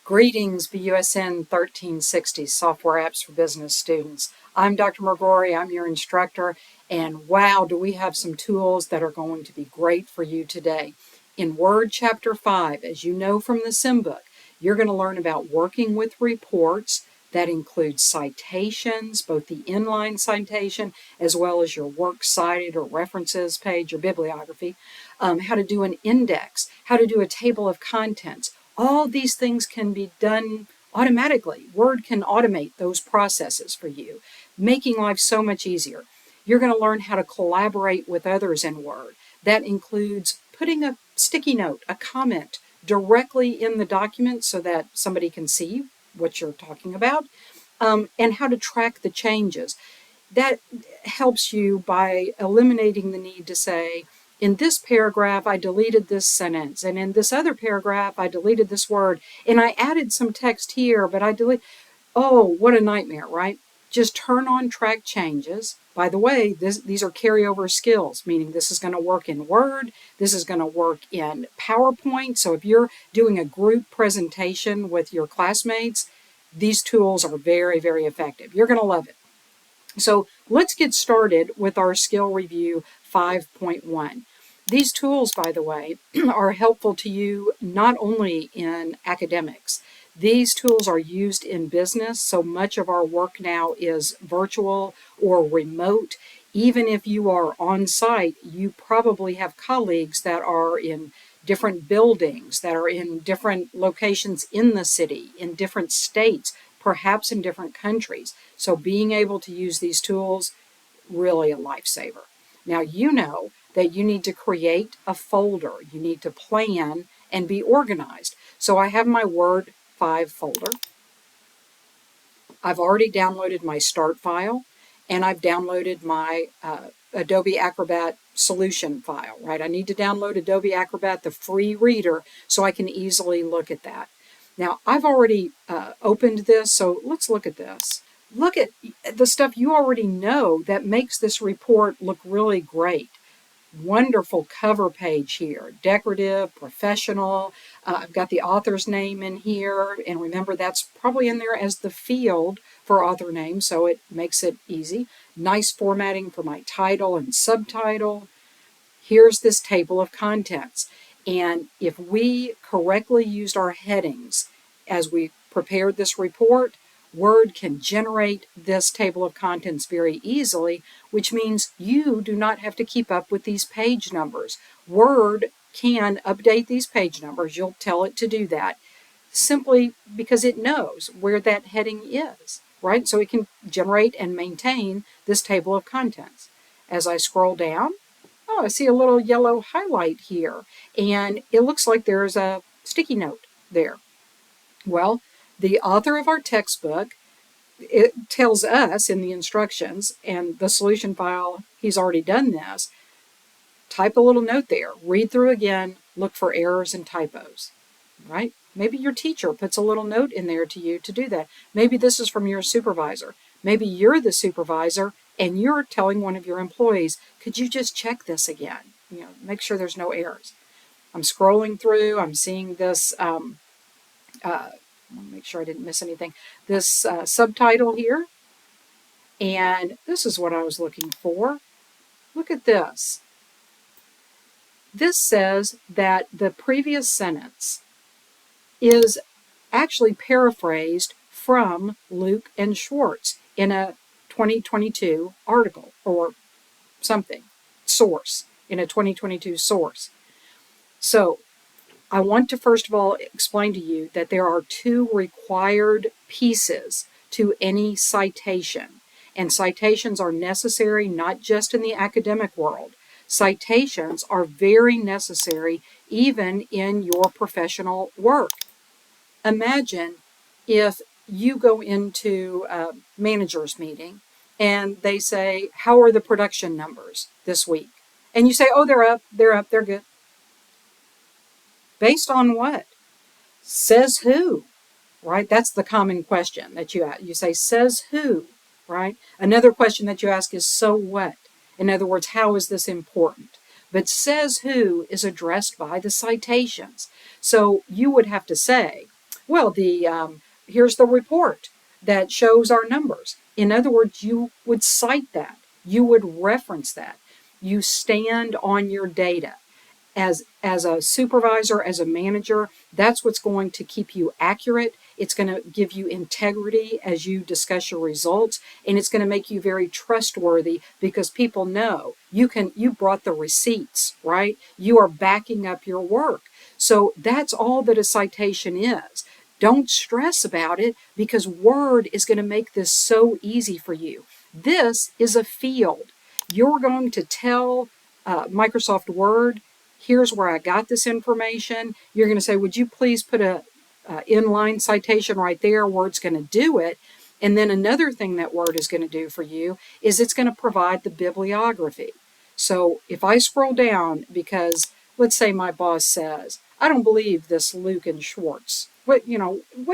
Greetings, BUSN-1360 Software Apps for Business Students. I'm Dr. McGrory, I'm your instructor, and wow, do we have some tools that are going to be great for you today. In Word Chapter 5, as you know from the Sim book, you're going to learn about working with reports. That includes citations, both the inline citation as well as your works cited or references page or bibliography, how to do an index, how to do a table of contents. All these things can be done automatically. Word can automate those processes for you, making life so much easier. You're going to learn how to collaborate with others in Word. That includes putting a sticky note, a comment, directly in the document so that somebody can see what you're talking about, and how to track the changes. That helps you by eliminating the need to say, in this paragraph, I deleted this sentence, and in this other paragraph, I deleted this word, and I added some text here, but I deleted. Oh, what a nightmare, right? Just turn on track changes. By the way, these are carryover skills, meaning this is going to work in Word, this is going to work in PowerPoint. So if you're doing a group presentation with your classmates, these tools are very, very effective. You're going to love it. So let's get started with our skill review 5.1. These tools, by the way, are helpful to you not only in academics. These tools are used in business, so much of our work now is virtual or remote. Even if you are on site, you probably have colleagues that are in different buildings, that are in different locations in the city, in different states, perhaps in different countries. So being able to use these tools, really a lifesaver. Now you know that you need to create a folder. You need to plan and be organized. So I have my Word 5 folder. I've already downloaded my start file, and I've downloaded my Adobe Acrobat solution file, right? I need to download Adobe Acrobat, the free reader, so I can easily look at that. Now, I've already opened this, so let's look at this. Look at the stuff you already know that makes this report look really great. Wonderful cover page here, decorative, professional. I've got the author's name in here, and remember that's probably in there as the field for author name, so it makes it easy. Nice formatting for my title and subtitle. Here's this table of contents. And if we correctly used our headings as we prepared this report, Word can generate this table of contents very easily, which means you do not have to keep up with these page numbers. Word can update these page numbers. You'll tell it to do that simply because it knows where that heading is, right? So it can generate and maintain this table of contents. As I scroll down, oh, I see a little yellow highlight here, and it looks like there's a sticky note there. Well, the author of our textbook, it tells us in the instructions and the solution file, he's already done this, type a little note there, read through again, look for errors and typos, right? Maybe your teacher puts a little note in there to you to do that. Maybe this is from your supervisor. Maybe you're the supervisor and you're telling one of your employees, could you just check this again? You know, make sure there's no errors. I'm scrolling through, I'm seeing this, I want to make sure I didn't miss anything. This subtitle here, and this is what I was looking for. Look at this. This says that the previous sentence is actually paraphrased from Luke and Schwartz in a 2022 article or something, source, in a 2022 source. So I want to first of all explain to you that there are two required pieces to any citation, and citations are necessary not just in the academic world. Citations are very necessary even in your professional work. Imagine if you go into a manager's meeting and they say, how are the production numbers this week? And you say, oh, they're up, they're good. Based on what? Says who, right? That's the common question that you ask. You say, says who, right? Another question that you ask is, so what? In other words, how is this important? But says who is addressed by the citations. So you would have to say, Well, here's the report that shows our numbers. In other words, you would cite that. You would reference that. You stand on your data. As a supervisor, as a manager, that's what's going to keep you accurate. It's going to give you integrity as you discuss your results, and it's going to make you very trustworthy because people know you brought the receipts, right? You are backing up your work. So that's all that a citation is. Don't stress about it because Word is going to make this so easy for you. This is a field. You're going to tell Microsoft Word, here's where I got this information. You're going to say, would you please put a inline citation right there? Word's going to do it. And then another thing that Word is going to do for you is it's going to provide the bibliography. So if I scroll down, because let's say my boss says, I don't believe this Luke and Schwartz. What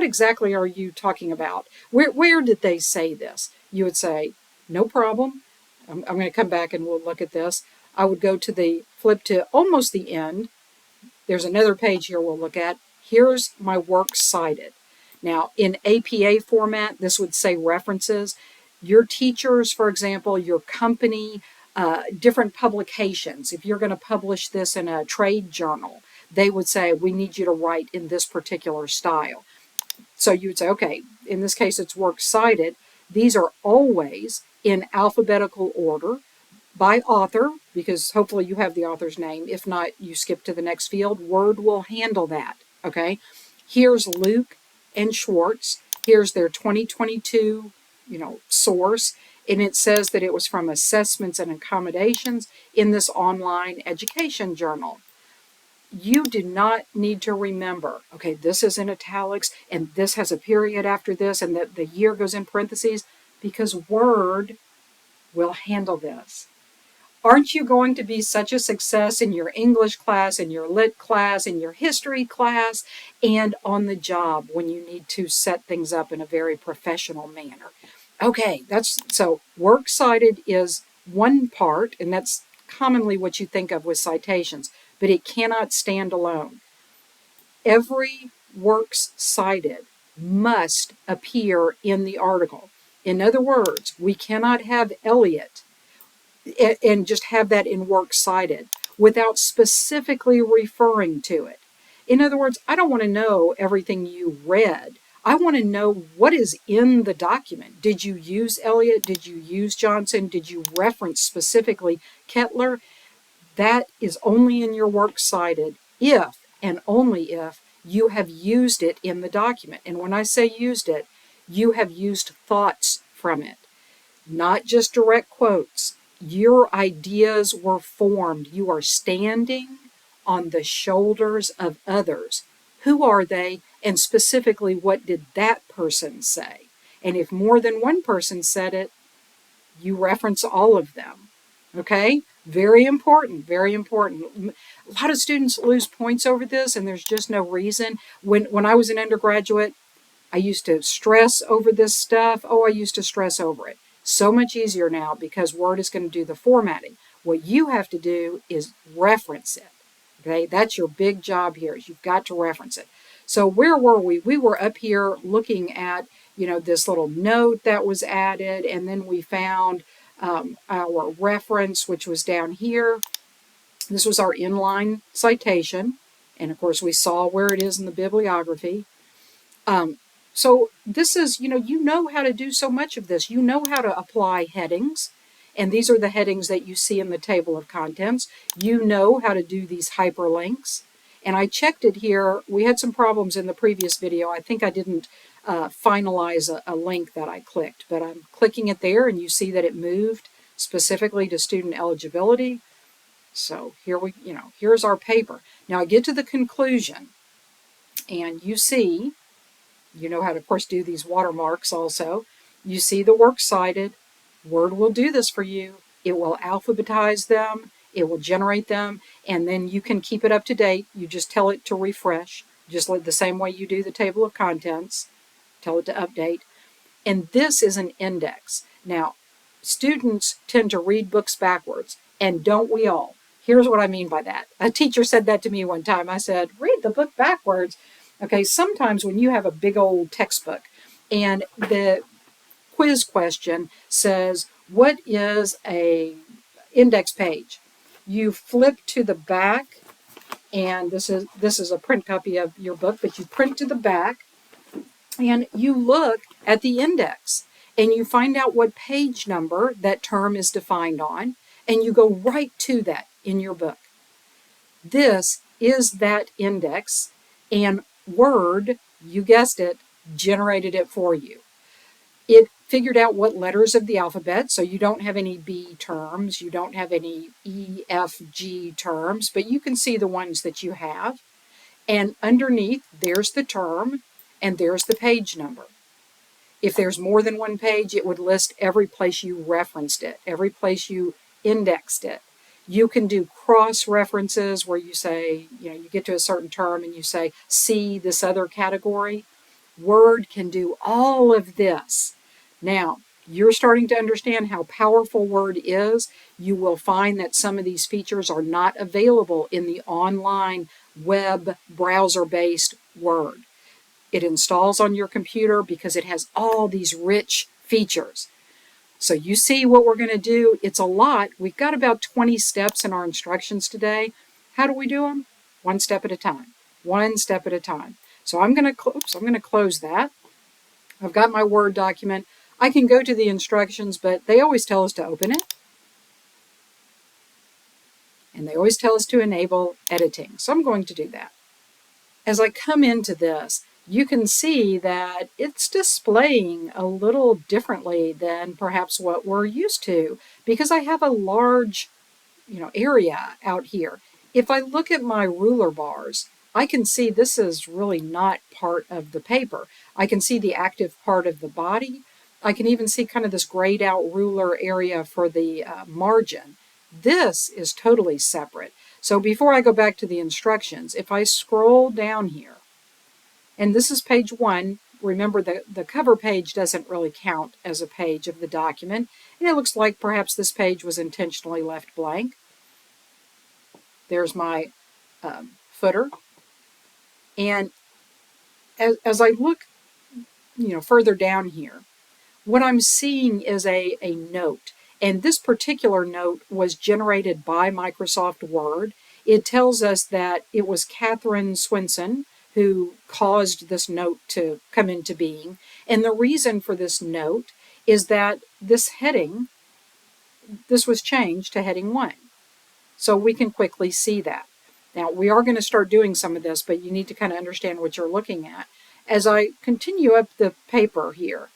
exactly are you talking about? Where did they say this? You would say, no problem. I'm going to come back and we'll look at this. I would go to flip to almost the end. There's another page here we'll look at. Here's my work cited. Now, in APA format, this would say references. Your teachers, for example, your company, different publications. If you're going to publish this in a trade journal, they would say, we need you to write in this particular style. So you would say, okay, in this case, it's works cited. These are always in alphabetical order by author, because hopefully you have the author's name. If not, you skip to the next field. Word will handle that, okay? Here's Luke and Schwartz. Here's their 2022, source. And it says that it was from Assessments and Accommodations in this online education journal. You do not need to remember, okay, this is in italics and this has a period after this and the year goes in parentheses, because Word will handle this. Aren't you going to be such a success in your English class, in your lit class, in your history class, and on the job when you need to set things up in a very professional manner? Okay, so works cited is one part, and that's commonly what you think of with citations, but it cannot stand alone. Every works cited must appear in the article. In other words, we cannot have Eliot and just have that in works cited without specifically referring to it. In other words, I don't want to know everything you read. I want to know what is in the document. Did you use Eliot? Did you use Johnson? Did you reference specifically Kettler? That is only in your works cited if and only if you have used it in the document. And when I say used it, you have used thoughts from it, not just direct quotes. Your ideas were formed. You are standing on the shoulders of others. Who are they? And specifically, what did that person say? And if more than one person said it, you reference all of them. Okay? Very important, very important. A lot of students lose points over this, and there's just no reason. When I was an undergraduate, I used to stress over this stuff. Oh, I used to stress over it. So much easier now because Word is going to do the formatting. What you have to do is reference it. Okay, that's your big job here, is you've got to reference it. So where were we? We were up here looking at, this little note that was added, and then we found our reference, which was down here. This was our inline citation, and of course we saw where it is in the bibliography. So this is, you know how to do so much of this. You know how to apply headings, and these are the headings that you see in the table of contents. You know how to do these hyperlinks, and I checked it here. We had some problems in the previous video. I think I didn't finalize a link that I clicked, but I'm clicking it there, and you see that it moved specifically to student eligibility. So here's our paper. Now I get to the conclusion, and you see, you know how to, of course, do these watermarks also. You see the works cited. Word will do this for you. It will alphabetize them. It will generate them. And then you can keep it up to date. You just tell it to refresh, just like the same way you do the table of contents. Tell it to update. And this is an index. Now, students tend to read books backwards. And don't we all? Here's what I mean by that. A teacher said that to me one time. I said, read the book backwards. Okay, sometimes when you have a big old textbook and the quiz question says, what is a index page? You flip to the back, and this is a print copy of your book, but you print to the back and you look at the index and you find out what page number that term is defined on, and you go right to that in your book. This is that index, and Word, you guessed it, generated it for you. It figured out what letters of the alphabet, so you don't have any B terms, you don't have any E, F, G terms, but you can see the ones that you have. And underneath, there's the term, and there's the page number. If there's more than one page, it would list every place you referenced it, every place you indexed it. You can do cross references where you say, you get to a certain term and you say, see this other category. Word can do all of this. Now, you're starting to understand how powerful Word is. You will find that some of these features are not available in the online web browser-based Word. It installs on your computer because it has all these rich features. So you see what we're going to do. It's a lot. We've got about 20 steps in our instructions today. How do we do them? One step at a time. One step at a time. So I'm going to close that. I've got my Word document. I can go to the instructions, but they always tell us to open it. And they always tell us to enable editing. So I'm going to do that. As I come into this, you can see that it's displaying a little differently than perhaps what we're used to, because I have a large, area out here. If I look at my ruler bars, I can see this is really not part of the paper. I can see the active part of the body. I can even see kind of this grayed out ruler area for the margin. This is totally separate. So before I go back to the instructions, if I scroll down here, and this is page 1, remember the cover page doesn't really count as a page of the document, and it looks like perhaps this page was intentionally left blank. There's my footer. And as I look further down here, what I'm seeing is a note. And this particular note was generated by Microsoft Word. It tells us that it was Catherine Swinson who caused this note to come into being. And the reason for this note is that this heading, this was changed to heading 1. So we can quickly see that. Now, we are going to start doing some of this, but you need to kind of understand what you're looking at. As I continue up the paper here,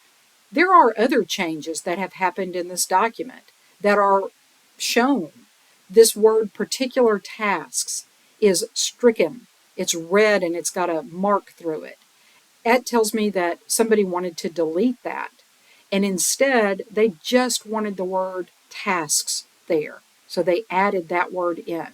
there are other changes that have happened in this document that are shown. This word particular tasks is stricken. It's red and it's got a mark through it. That tells me that somebody wanted to delete that. And instead, they just wanted the word tasks there. So they added that word in.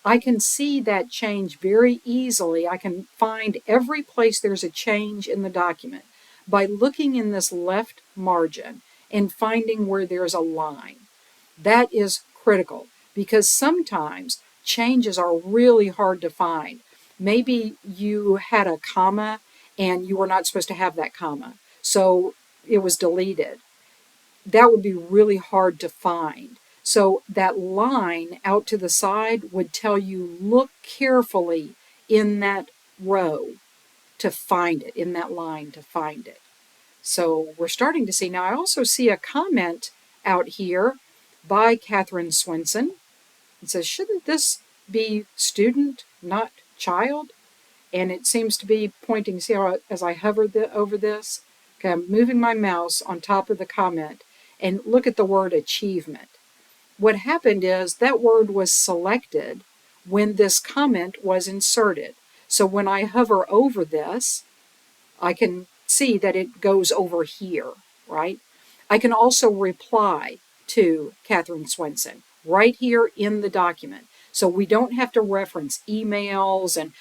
I can see that change very easily. I can find every place there's a change in the document by looking in this left margin and finding where there's a line. That is critical because sometimes changes are really hard to find. Maybe you had a comma and you were not supposed to have that comma, so it was deleted. That would be really hard to find. So that line out to the side would tell you look carefully in that row to find it, in that line to find it. So we're starting to see. Now I also see a comment out here by Catherine Swinson. It says, shouldn't this be student, not child? And it seems to be pointing, see how as I hover over this, okay, I'm moving my mouse on top of the comment and look at the word achievement. What happened is that word was selected when this comment was inserted. So when I hover over this, I can see that it goes over here, right? I can also reply to Catherine Swinson right here in the document. So we don't have to reference emails and,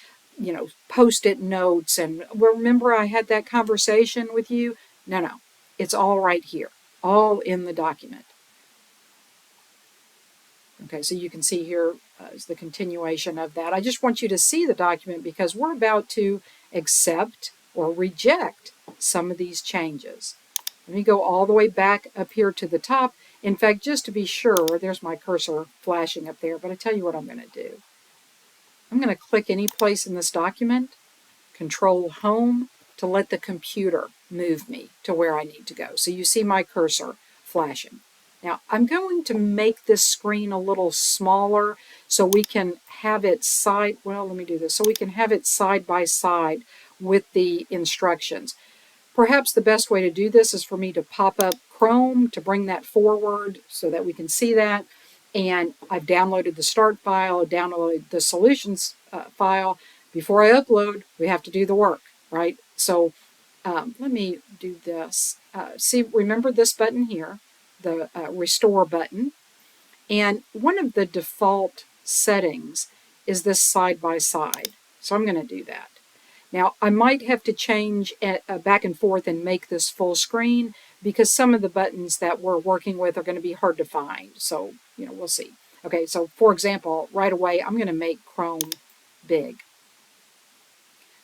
post-it notes. And remember I had that conversation with you? No. It's all right here, all in the document. Okay, so you can see here is the continuation of that. I just want you to see the document because we're about to accept or reject some of these changes. Let me go all the way back up here to the top. In fact, just to be sure, there's my cursor flashing up there, but I tell you what I'm going to do. I'm going to click any place in this document, Control Home, to let the computer move me to where I need to go. So you see my cursor flashing. Now I'm going to make this screen a little smaller so we can have it side by side with the instructions. Perhaps the best way to do this is for me to pop up Chrome to bring that forward so that we can see that. And I've downloaded the start file, downloaded the solutions file. Before I upload, we have to do the work, right? So let me do this. Remember this button here, the Restore button. And one of the default settings is this side by side. So I'm going to do that. Now, I might have to change back and forth and make this full screen because some of the buttons that we're working with are going to be hard to find. So, we'll see. Okay, so for example, right away, I'm going to make Chrome big.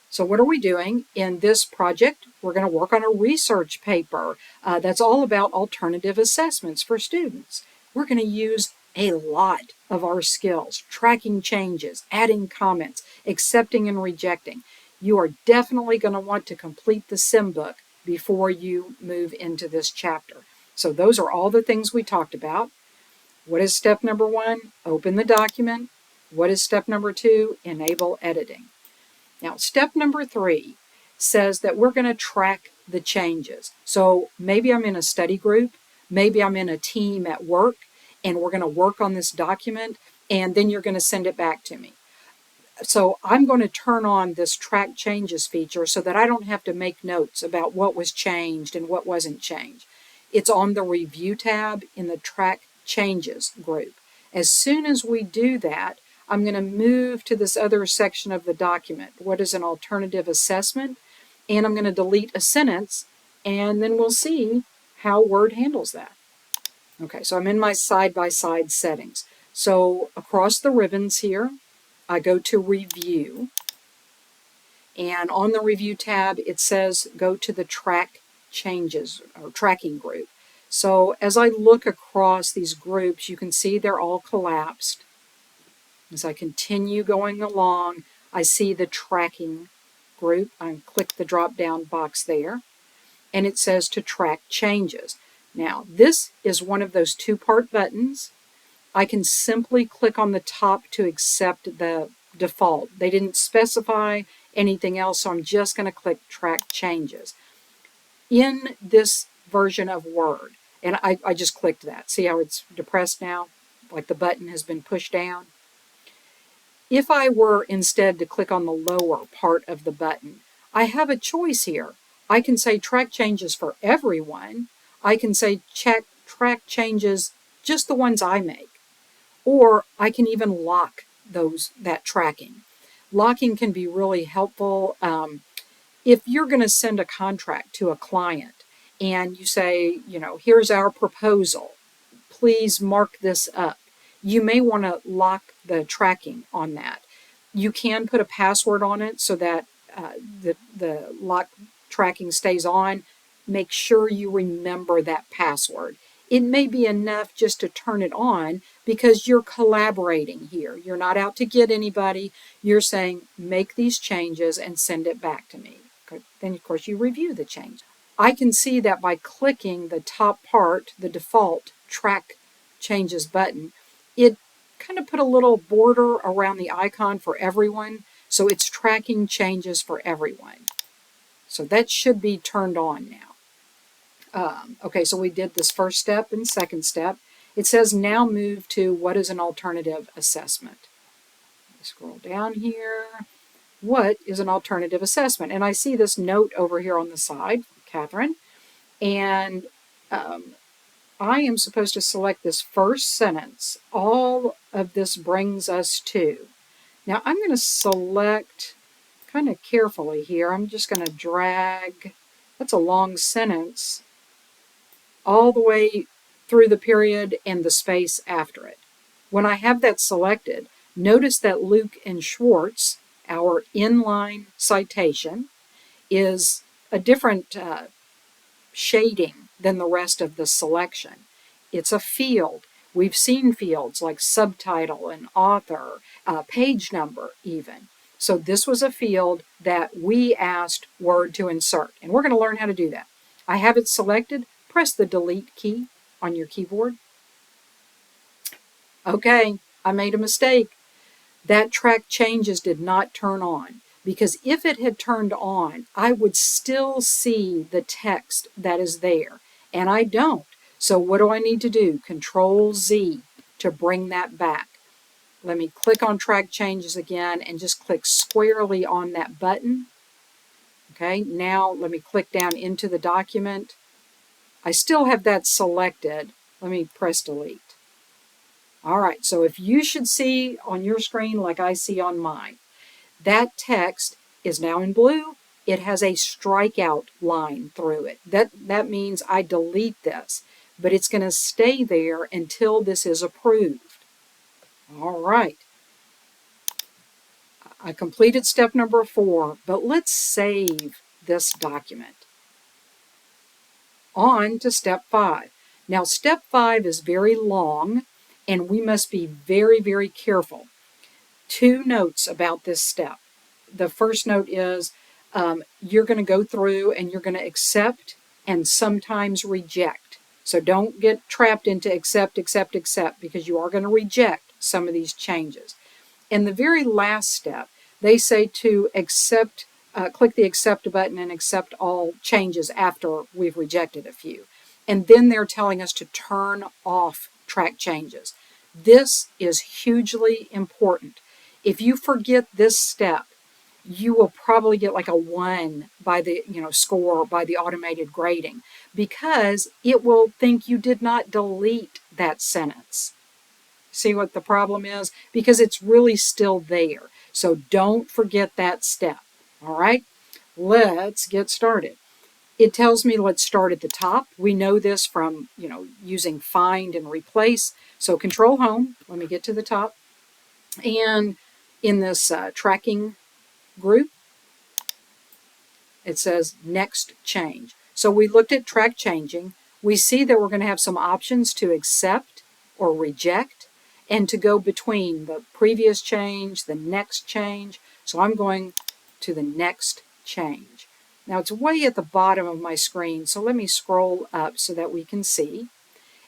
So what are we doing? In this project, we're going to work on a research paper that's all about alternative assessments for students. We're going to use a lot of our skills, tracking changes, adding comments, accepting and rejecting. You are definitely going to want to complete the sim book before you move into this chapter. So those are all the things we talked about. What is step number 1? Open the document. What is step number 2? Enable editing. Now, step number 3 says that we're going to track the changes. So maybe I'm in a study group, maybe I'm in a team at work, and we're going to work on this document, and then you're going to send it back to me. So I'm going to turn on this track changes feature so that I don't have to make notes about what was changed and what wasn't changed. It's on the review tab in the track changes group. As soon as we do that, I'm going to move to this other section of the document. What is an alternative assessment? And I'm going to delete a sentence, and then we'll see how Word handles that. Okay, so I'm in my side-by-side settings. So across the ribbons here, I go to Review, and on the Review tab, it says go to the Track Changes, or Tracking group. So as I look across these groups, you can see they're all collapsed. As I continue going along, I see the Tracking group. I click the drop-down box there, and it says to track changes. Now, this is one of those two-part buttons. I can simply click on the top to accept the default. They didn't specify anything else, so I'm just going to click Track Changes. In this version of Word, and I just clicked that. See how it's depressed now? Like the button has been pushed down. If I were instead to click on the lower part of the button, I have a choice here. I can say Track Changes for everyone. I can say Track Changes, just the ones I make. Or I can even lock that tracking. Locking can be really helpful. If you're going to send a contract to a client and you say, here's our proposal, please mark this up. You may want to lock the tracking on that. You can put a password on it so that the lock tracking stays on. Make sure you remember that password. It may be enough just to turn it on because you're collaborating here. You're not out to get anybody. You're saying, make these changes and send it back to me. Then, of course, you review the change. I can see that by clicking the top part, the default Track Changes button, it kind of put a little border around the icon for everyone, so it's tracking changes for everyone. So that should be turned on now. Okay, so we did this first step and second step. It says now move to what is an alternative assessment. Scroll down here. What is an alternative assessment? And I see this note over here on the side, Catherine, and I am supposed to select this first sentence. All of this brings us to. Now I'm going to select kind of carefully here. I'm just going to drag, that's a long sentence, all the way through the period and the space after it. When I have that selected, notice that Luke and Schwartz Our inline citation is a different shading than the rest of the selection. It's a field. We've seen fields like subtitle and author, page number even. So this was a field that we asked Word to insert, and we're going to learn how to do that. I have it selected. Press the delete key on your keyboard. Okay, I made a mistake. That track changes did not turn on, because if it had turned on, I would still see the text that is there, and I don't. So what do I need to do? Control Z to bring that back. Let me click on track changes again and just click squarely on that button. Okay, now let me click down into the document. I still have that selected. Let me press delete. All right, so if you should see on your screen like I see on mine, that text is now in blue. It has a strikeout line through it. That means I delete this, but it's going to stay there until this is approved. All right. I completed step number 4, but let's save this document. On to step 5. Now, step 5 is very long, and we must be very, very careful. 2 notes about this step. The first note is you're going to go through and you're going to accept and sometimes reject. So don't get trapped into accept, accept, accept, because you are going to reject some of these changes. In the very last step, they say to accept, click the accept button and accept all changes after we've rejected a few. And then they're telling us to turn off track changes. This is hugely important. If you forget this step, you will probably get like a 1 by the score by the automated grading, because it will think you did not delete that sentence. See what the problem is? Because it's really still there. So don't forget that step. All right, let's get started. It tells me let's start at the top. We know this from using find and replace. So Control Home. Let me get to the top. And in this tracking group, it says next change. So we looked at track changing. We see that we're going to have some options to accept or reject, and to go between the previous change, the next change. So I'm going to the next change. Now it's way at the bottom of my screen, so let me scroll up so that we can see.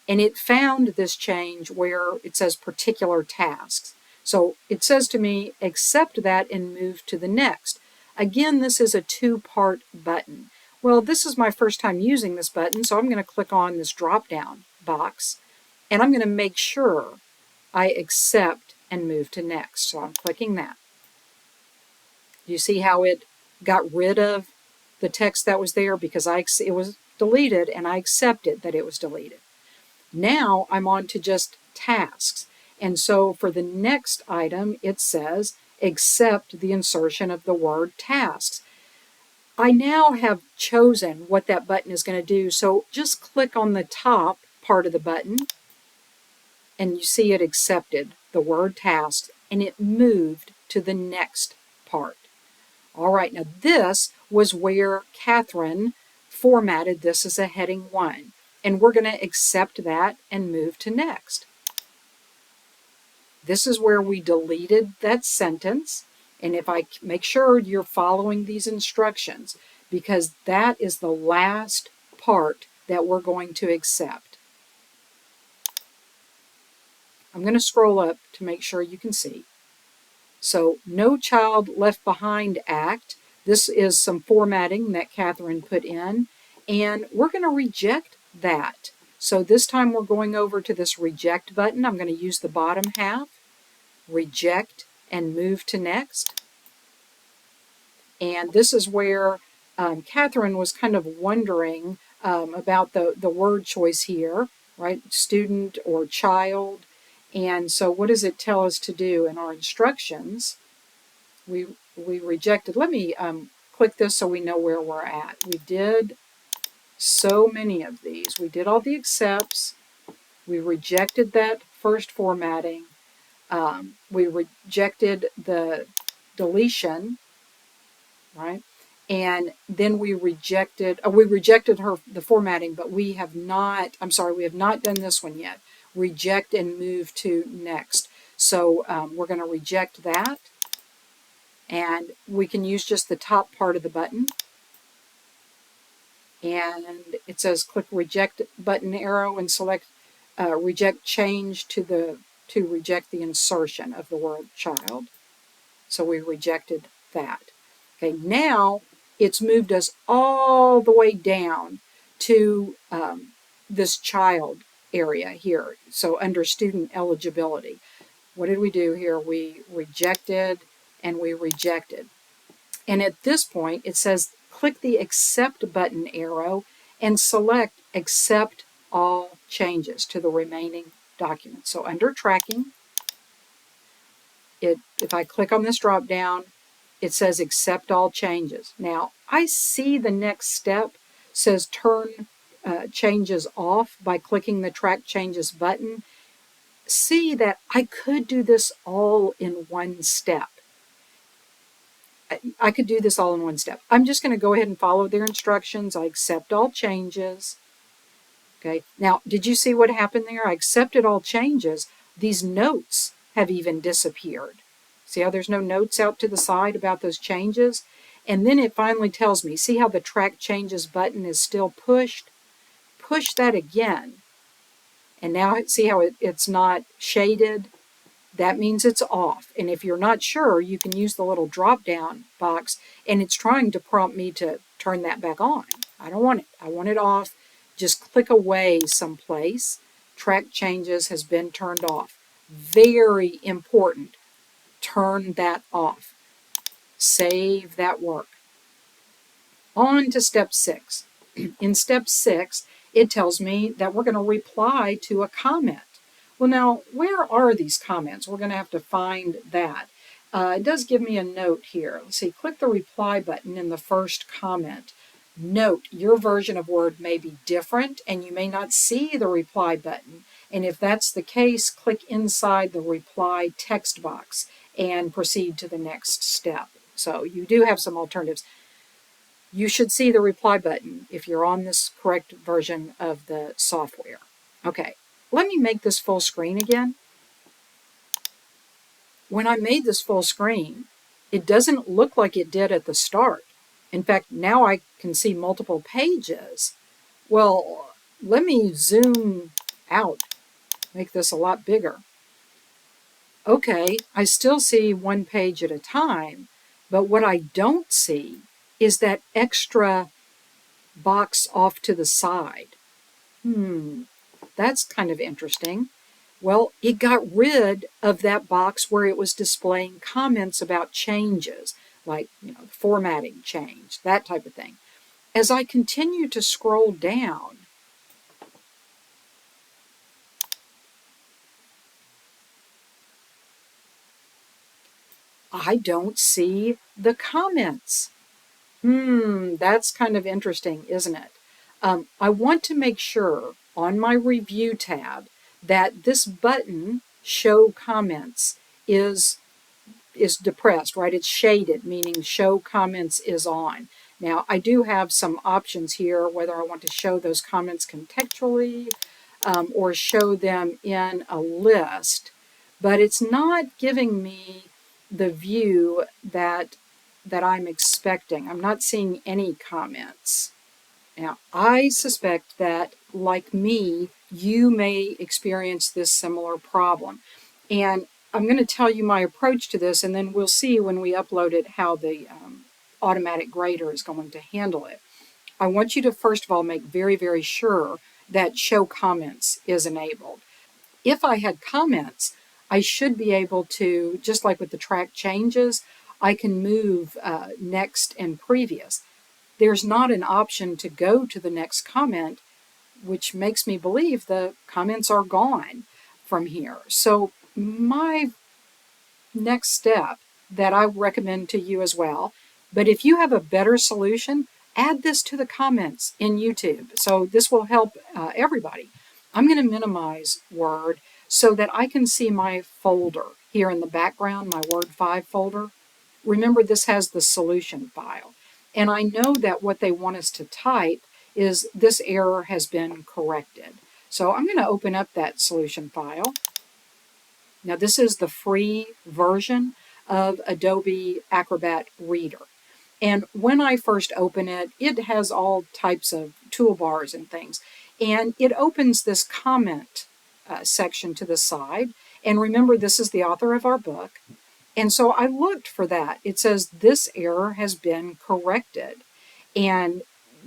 And it found this change where it says particular tasks. So it says to me, accept that and move to the next. Again, this is a 2-part button. Well, this is my first time using this button, so I'm going to click on this drop-down box, and I'm going to make sure I accept and move to next. So I'm clicking that. You see how it got rid of the text that was there because it was deleted, and I accepted that it was deleted. Now I'm on to just tasks. And so for the next item, it says accept the insertion of the word tasks. I now have chosen what that button is going to do. So just click on the top part of the button, and you see it accepted the word tasks, and it moved to the next part. All right, now this was where Catherine formatted this as a heading 1, and we're going to accept that and move to next. This is where we deleted that sentence, and if I make sure you're following these instructions, because that is the last part that we're going to accept. I'm going to scroll up to make sure you can see. So, No Child Left Behind Act. This is some formatting that Catherine put in, and we're going to reject that. So this time we're going over to this reject button. I'm going to use the bottom half, reject, and move to next. And this is where Catherine was kind of wondering about the word choice here, right? Student or child. And so what does it tell us to do in our instructions? We rejected. Let me click this so we know where we're at. We did so many of these. We did all the accepts. We rejected that first formatting. We rejected the deletion, right? And then we rejected the formatting, but we have not, I'm sorry, we have not done this one yet. Reject and move to next. So we're going to reject that, and we can use just the top part of the button. And it says click reject button arrow and select reject change to reject the insertion of the word child. So we rejected that. Okay, now it's moved us all the way down to this child area here. So under student eligibility, what did we do here? We rejected and we rejected. And at this point, it says click the accept button arrow and select accept all changes to the remaining documents. So under tracking, if I click on this drop down, it says accept all changes. Now, I see the next step says turn changes off by clicking the track changes button. See that I could do this all in one step. I could do this all in one step. I'm just going to go ahead and follow their instructions. I accept all changes. Okay. Now, did you see what happened there? I accepted all changes. These notes have even disappeared. See how there's no notes out to the side about those changes? And then it finally tells me, see how the track changes button is still pushed? Push that again. And now see how it's not shaded? That means it's off. And if you're not sure, you can use the little drop down box, and it's trying to prompt me to turn that back on. I don't want it. I want it off. Just click away someplace. Track changes has been turned off. Very important. Turn that off. Save that work. On to step 6. In step 6, it tells me that we're going to reply to a comment. Well, now, where are these comments? We're going to have to find that. It does give me a note here. Let's see, click the reply button in the first comment. Note, your version of Word may be different and you may not see the reply button. And if that's the case, click inside the reply text box and proceed to the next step. So you do have some alternatives. You should see the reply button if you're on this correct version of the software. Okay, let me make this full screen again. When I made this full screen, it doesn't look like it did at the start. In fact, now I can see multiple pages. Well, let me zoom out, make this a lot bigger. Okay, I still see one page at a time, but what I don't see is that extra box off to the side. That's kind of interesting. Well, it got rid of that box where it was displaying comments about changes, like, formatting change, that type of thing. As I continue to scroll down, I don't see the comments. That's kind of interesting, isn't it? I want to make sure on my review tab that this button, show comments, is depressed, right? It's shaded, meaning show comments is on. Now, I do have some options here, whether I want to show those comments contextually or show them in a list, but it's not giving me the view that I'm expecting. I'm not seeing any comments. Now, I suspect that, like me, you may experience this similar problem. And I'm going to tell you my approach to this, and then we'll see when we upload it how the automatic grader is going to handle it. I want you to, first of all, make very, very sure that show comments is enabled. If I had comments, I should be able to, just like with the track changes, I can move next and previous. There's not an option to go to the next comment, which makes me believe the comments are gone from here. So my next step that I recommend to you as well, but if you have a better solution, add this to the comments in YouTube. So this will help everybody. I'm going to minimize Word so that I can see my folder here in the background, my Word 5 folder. remember this has the solution file. And I know that what they want us to type is this error has been corrected. So I'm going to open up that solution file. Now this is the free version of Adobe Acrobat Reader. And when I first open it, it has all types of toolbars and things. And it opens this comment section to the side. And remember, this is the author of our book. And so I looked for that. It says this error has been corrected. And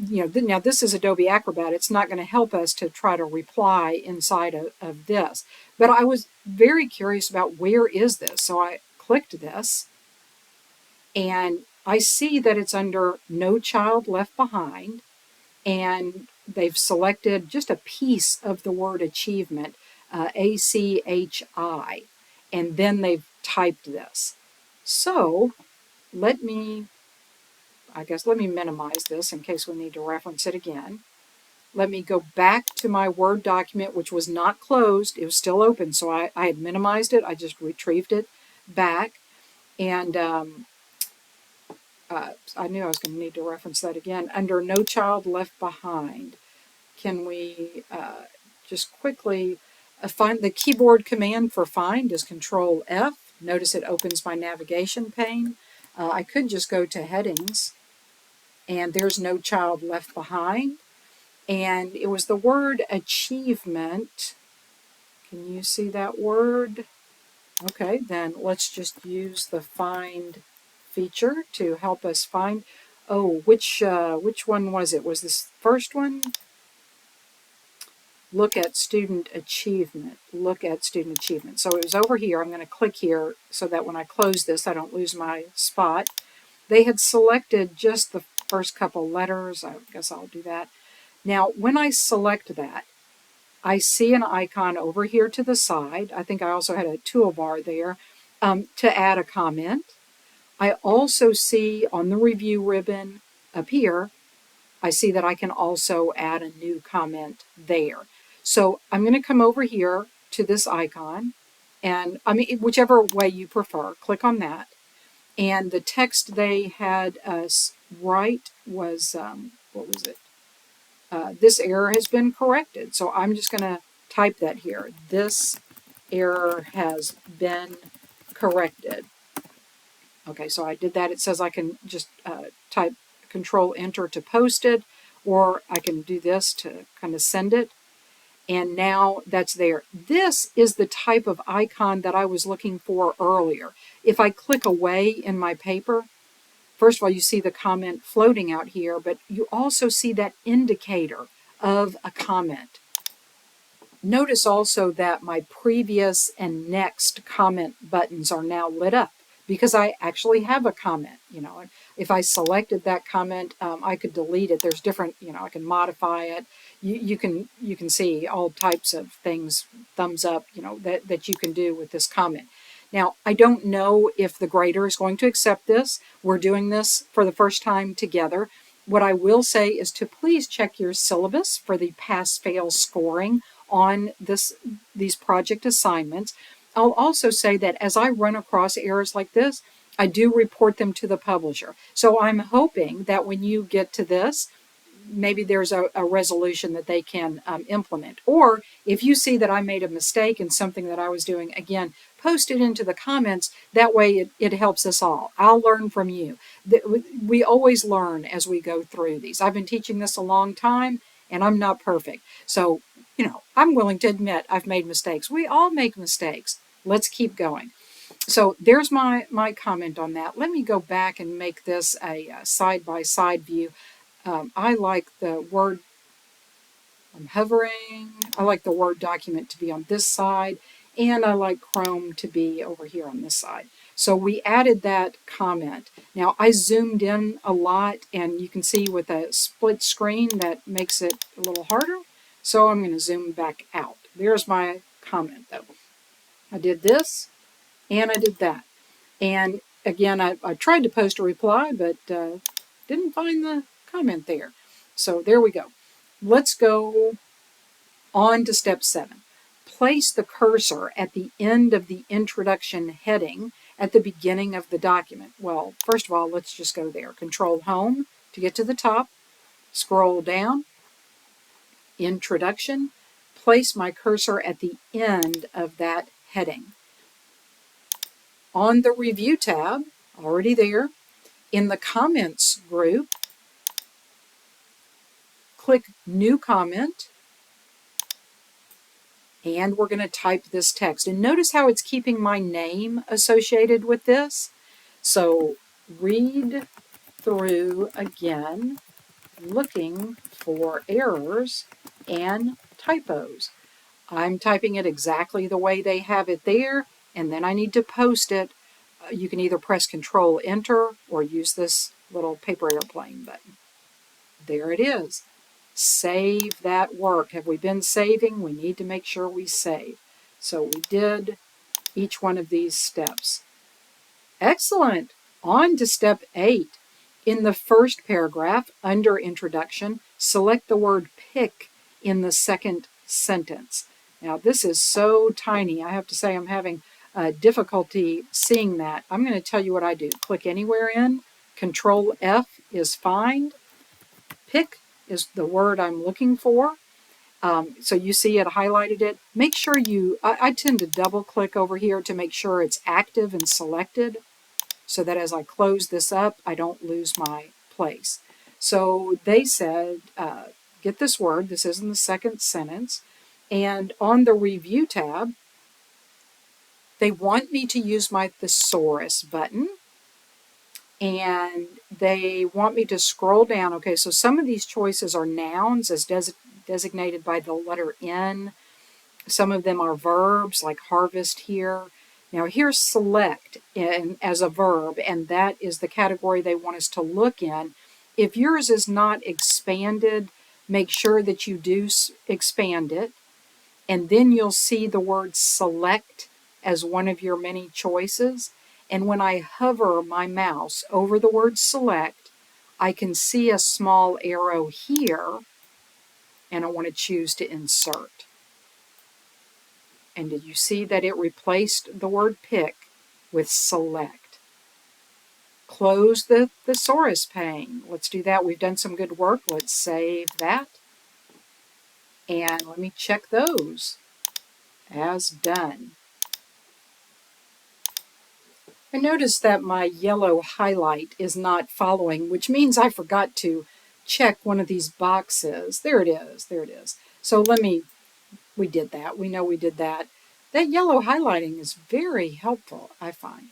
now this is Adobe Acrobat. It's not going to help us to try to reply inside of this. But I was very curious about where is this. So I clicked this, and I see that it's under No Child Left Behind, and they've selected just a piece of the word achievement, ACHI, and then they've typed this. So let me minimize this in case we need to reference it again. Let me go back to my Word document, which was not closed. It was still open, so I had minimized it. I just retrieved it back, and I knew I was going to need to reference that again. Under No Child Left Behind, can we just quickly find the keyboard command for find is Control F. Notice it opens my navigation pane. I could just go to headings, and there's No Child Left Behind. And it was the word achievement. Can you see that word? Okay, then let's just use the find feature to help us find. Oh, which one was it? Was this first one? Look at student achievement. Look at student achievement. So it was over here. I'm going to click here so that when I close this, I don't lose my spot. They had selected just the first couple letters. I guess I'll do that. Now, when I select that, I see an icon over here to the side. I think I also had a toolbar there to add a comment. I also see on the review ribbon up here, I see that I can also add a new comment there. So I'm going to come over here to this icon, and whichever way you prefer, click on that. And the text they had us write was, what was it? This error has been corrected. So I'm just going to type that here. This error has been corrected. Okay, so I did that. It says I can just type Control Enter to post it, or I can do this to kind of send it. And now that's there. This is the type of icon that I was looking for earlier. If I click away in my paper, first of all, you see the comment floating out here, but you also see that indicator of a comment. Notice also that my previous and next comment buttons are now lit up because I actually have a comment. If I selected that comment, I could delete it. There's different, I can modify it. You can see all types of things, thumbs up, that you can do with this comment. Now, I don't know if the grader is going to accept this. We're doing this for the first time together. What I will say is to please check your syllabus for the pass-fail scoring on these project assignments. I'll also say that as I run across errors like this, I do report them to the publisher. So I'm hoping that when you get to this, maybe there's a resolution that they can implement. Or if you see that I made a mistake in something that I was doing, again, post it into the comments. That way it helps us all. I'll learn from you. We always learn as we go through these. I've been teaching this a long time, and I'm not perfect. So, I'm willing to admit I've made mistakes. We all make mistakes. Let's keep going. So there's my comment on that. Let me go back and make this a side-by-side view. I like the Word, I'm hovering, I like the Word document to be on this side, and I like Chrome to be over here on this side. So we added that comment. Now I zoomed in a lot, and you can see with a split screen that makes it a little harder. So I'm going to zoom back out. There's my comment though. I did this, and I did that. And again, I tried to post a reply, but didn't find the comment there. So there we go. Let's go on to step 7. Place the cursor at the end of the introduction heading, at the beginning of the document? Well, first of all, let's just go there. Control Home to get to the top, scroll down, Introduction, place my cursor at the end of that heading. On the Review tab, already there, in the Comments group, click New Comment, and we're going to type this text. And notice how it's keeping my name associated with this. So, read through again, looking for errors and typos. I'm typing it exactly the way they have it there, and then I need to post it. You can either press Control Enter or use this little paper airplane button. There it is. Save that work. Have we been saving? We need to make sure we save. So we did each one of these steps. Excellent. On to step 8. In the first paragraph, under Introduction, select the word pick in the second sentence. Now this is so tiny. I have to say I'm having difficulty seeing that. I'm going to tell you what I do. Click anywhere in. Control F is find. Pick is the word I'm looking for. So you see it highlighted it. Make sure I tend to double click over here to make sure it's active and selected so that as I close this up, I don't lose my place. So they said, get this word. This is in the second sentence. And on the Review tab, they want me to use my Thesaurus button. And they want me to scroll down. Okay, so some of these choices are nouns as designated by the letter N. Some of them are verbs, like harvest here. Now here's select as a verb, and that is the category they want us to look in. If yours is not expanded, make sure that you do expand it, and then you'll see the word select as one of your many choices. And when I hover my mouse over the word select, I can see a small arrow here, and I want to choose to insert. And did you see that it replaced the word pick with select? Close the Thesaurus pane. Let's do that. We've done some good work. Let's save that. And let me check those as done. I noticed that my yellow highlight is not following, which means I forgot to check one of these boxes. There it is. There it is. So we did that. We know we did that. That yellow highlighting is very helpful, I find.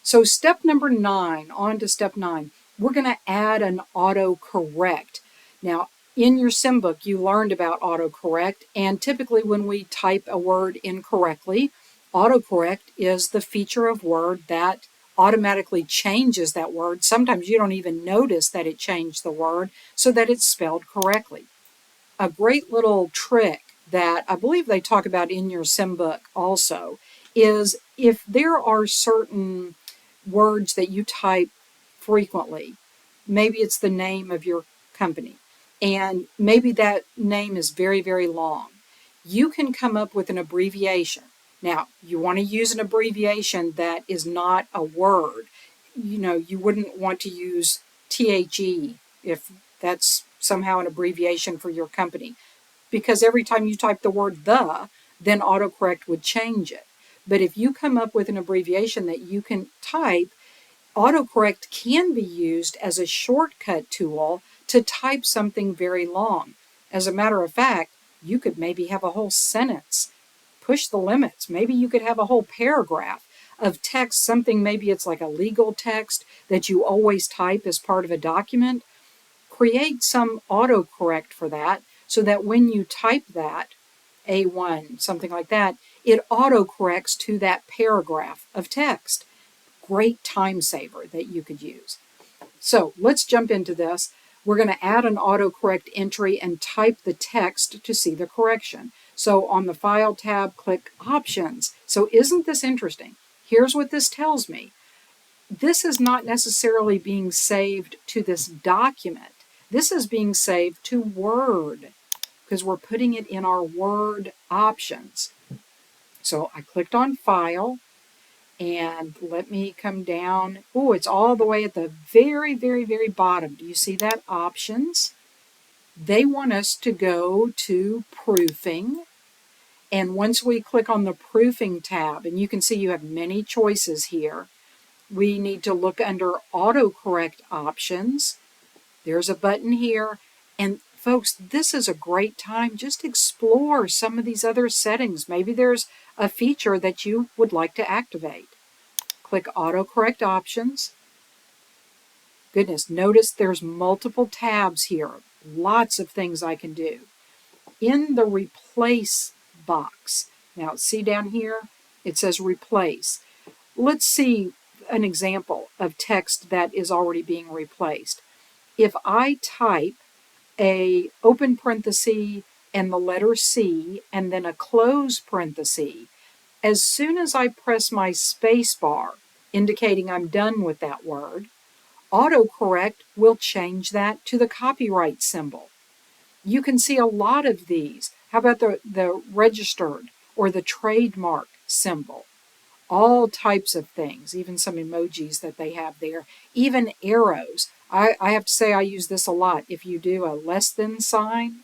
So step number 9, on to step 9. We're going to add an AutoCorrect. Now, in your sim book, you learned about AutoCorrect, and typically when we type a word incorrectly, AutoCorrect is the feature of Word that automatically changes that word. Sometimes you don't even notice that it changed the word so that it's spelled correctly. A great little trick that I believe they talk about in your sim book also is if there are certain words that you type frequently, maybe it's the name of your company, and maybe that name is very, very long, you can come up with an abbreviation. Now, you want to use an abbreviation that is not a word. You know, you wouldn't want to use THE if that's somehow an abbreviation for your company, because every time you type the word the, then AutoCorrect would change it. But if you come up with an abbreviation that you can type, AutoCorrect can be used as a shortcut tool to type something very long. As a matter of fact, you could maybe have a whole sentence. Push the limits. Maybe you could have a whole paragraph of text, something maybe it's like a legal text that you always type as part of a document. Create some AutoCorrect for that so that when you type that, A1, something like that, it autocorrects to that paragraph of text. Great time saver that you could use. So let's jump into this. We're going to add an AutoCorrect entry and type the text to see the correction. So on the File tab, click Options. So isn't this interesting? Here's what this tells me. This is not necessarily being saved to this document. This is being saved to Word because we're putting it in our Word options. So I clicked on File, And let me come down. Oh, it's all the way at the very, very, very bottom. Do you see that? Options. They want us to go to proofing. And once we click on the proofing tab, and you can see you have many choices here, we need to look under AutoCorrect options. There's a button here. And folks, this is a great time. Just explore some of these other settings. Maybe there's a feature that you would like to activate. Click AutoCorrect options. Goodness, notice there's multiple tabs here. Lots of things I can do. In the replace box, now see down here, it says replace. Let's see an example of text that is already being replaced. If I type a open parenthesis and the letter C and then a close parenthesis, as soon as I press my space bar, indicating I'm done with that word, AutoCorrect will change that to the copyright symbol. You can see a lot of these. How about the registered or the trademark symbol? All types of things, even some emojis that they have there, even arrows. I have to say I use this a lot. If you do a less than sign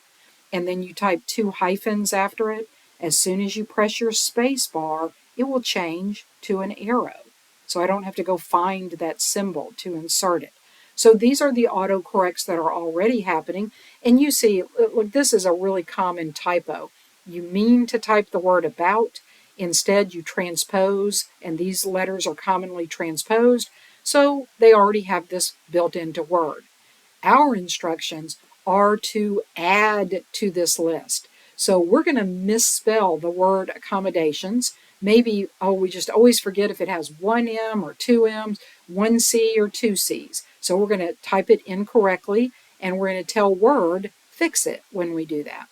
and then you type 2 hyphens after it, as soon as you press your space bar, it will change to an arrow. So I don't have to go find that symbol to insert it. So these are the autocorrects that are already happening. And you see, look, this is a really common typo. You mean to type the word about, instead you transpose, and these letters are commonly transposed, so they already have this built into Word. Our instructions are to add to this list. So we're going to misspell the word accommodations. Maybe, we just always forget if it has 1 M or 2 M's, 1 C or 2 C's. So we're going to type it incorrectly, and we're going to tell Word, fix it when we do that.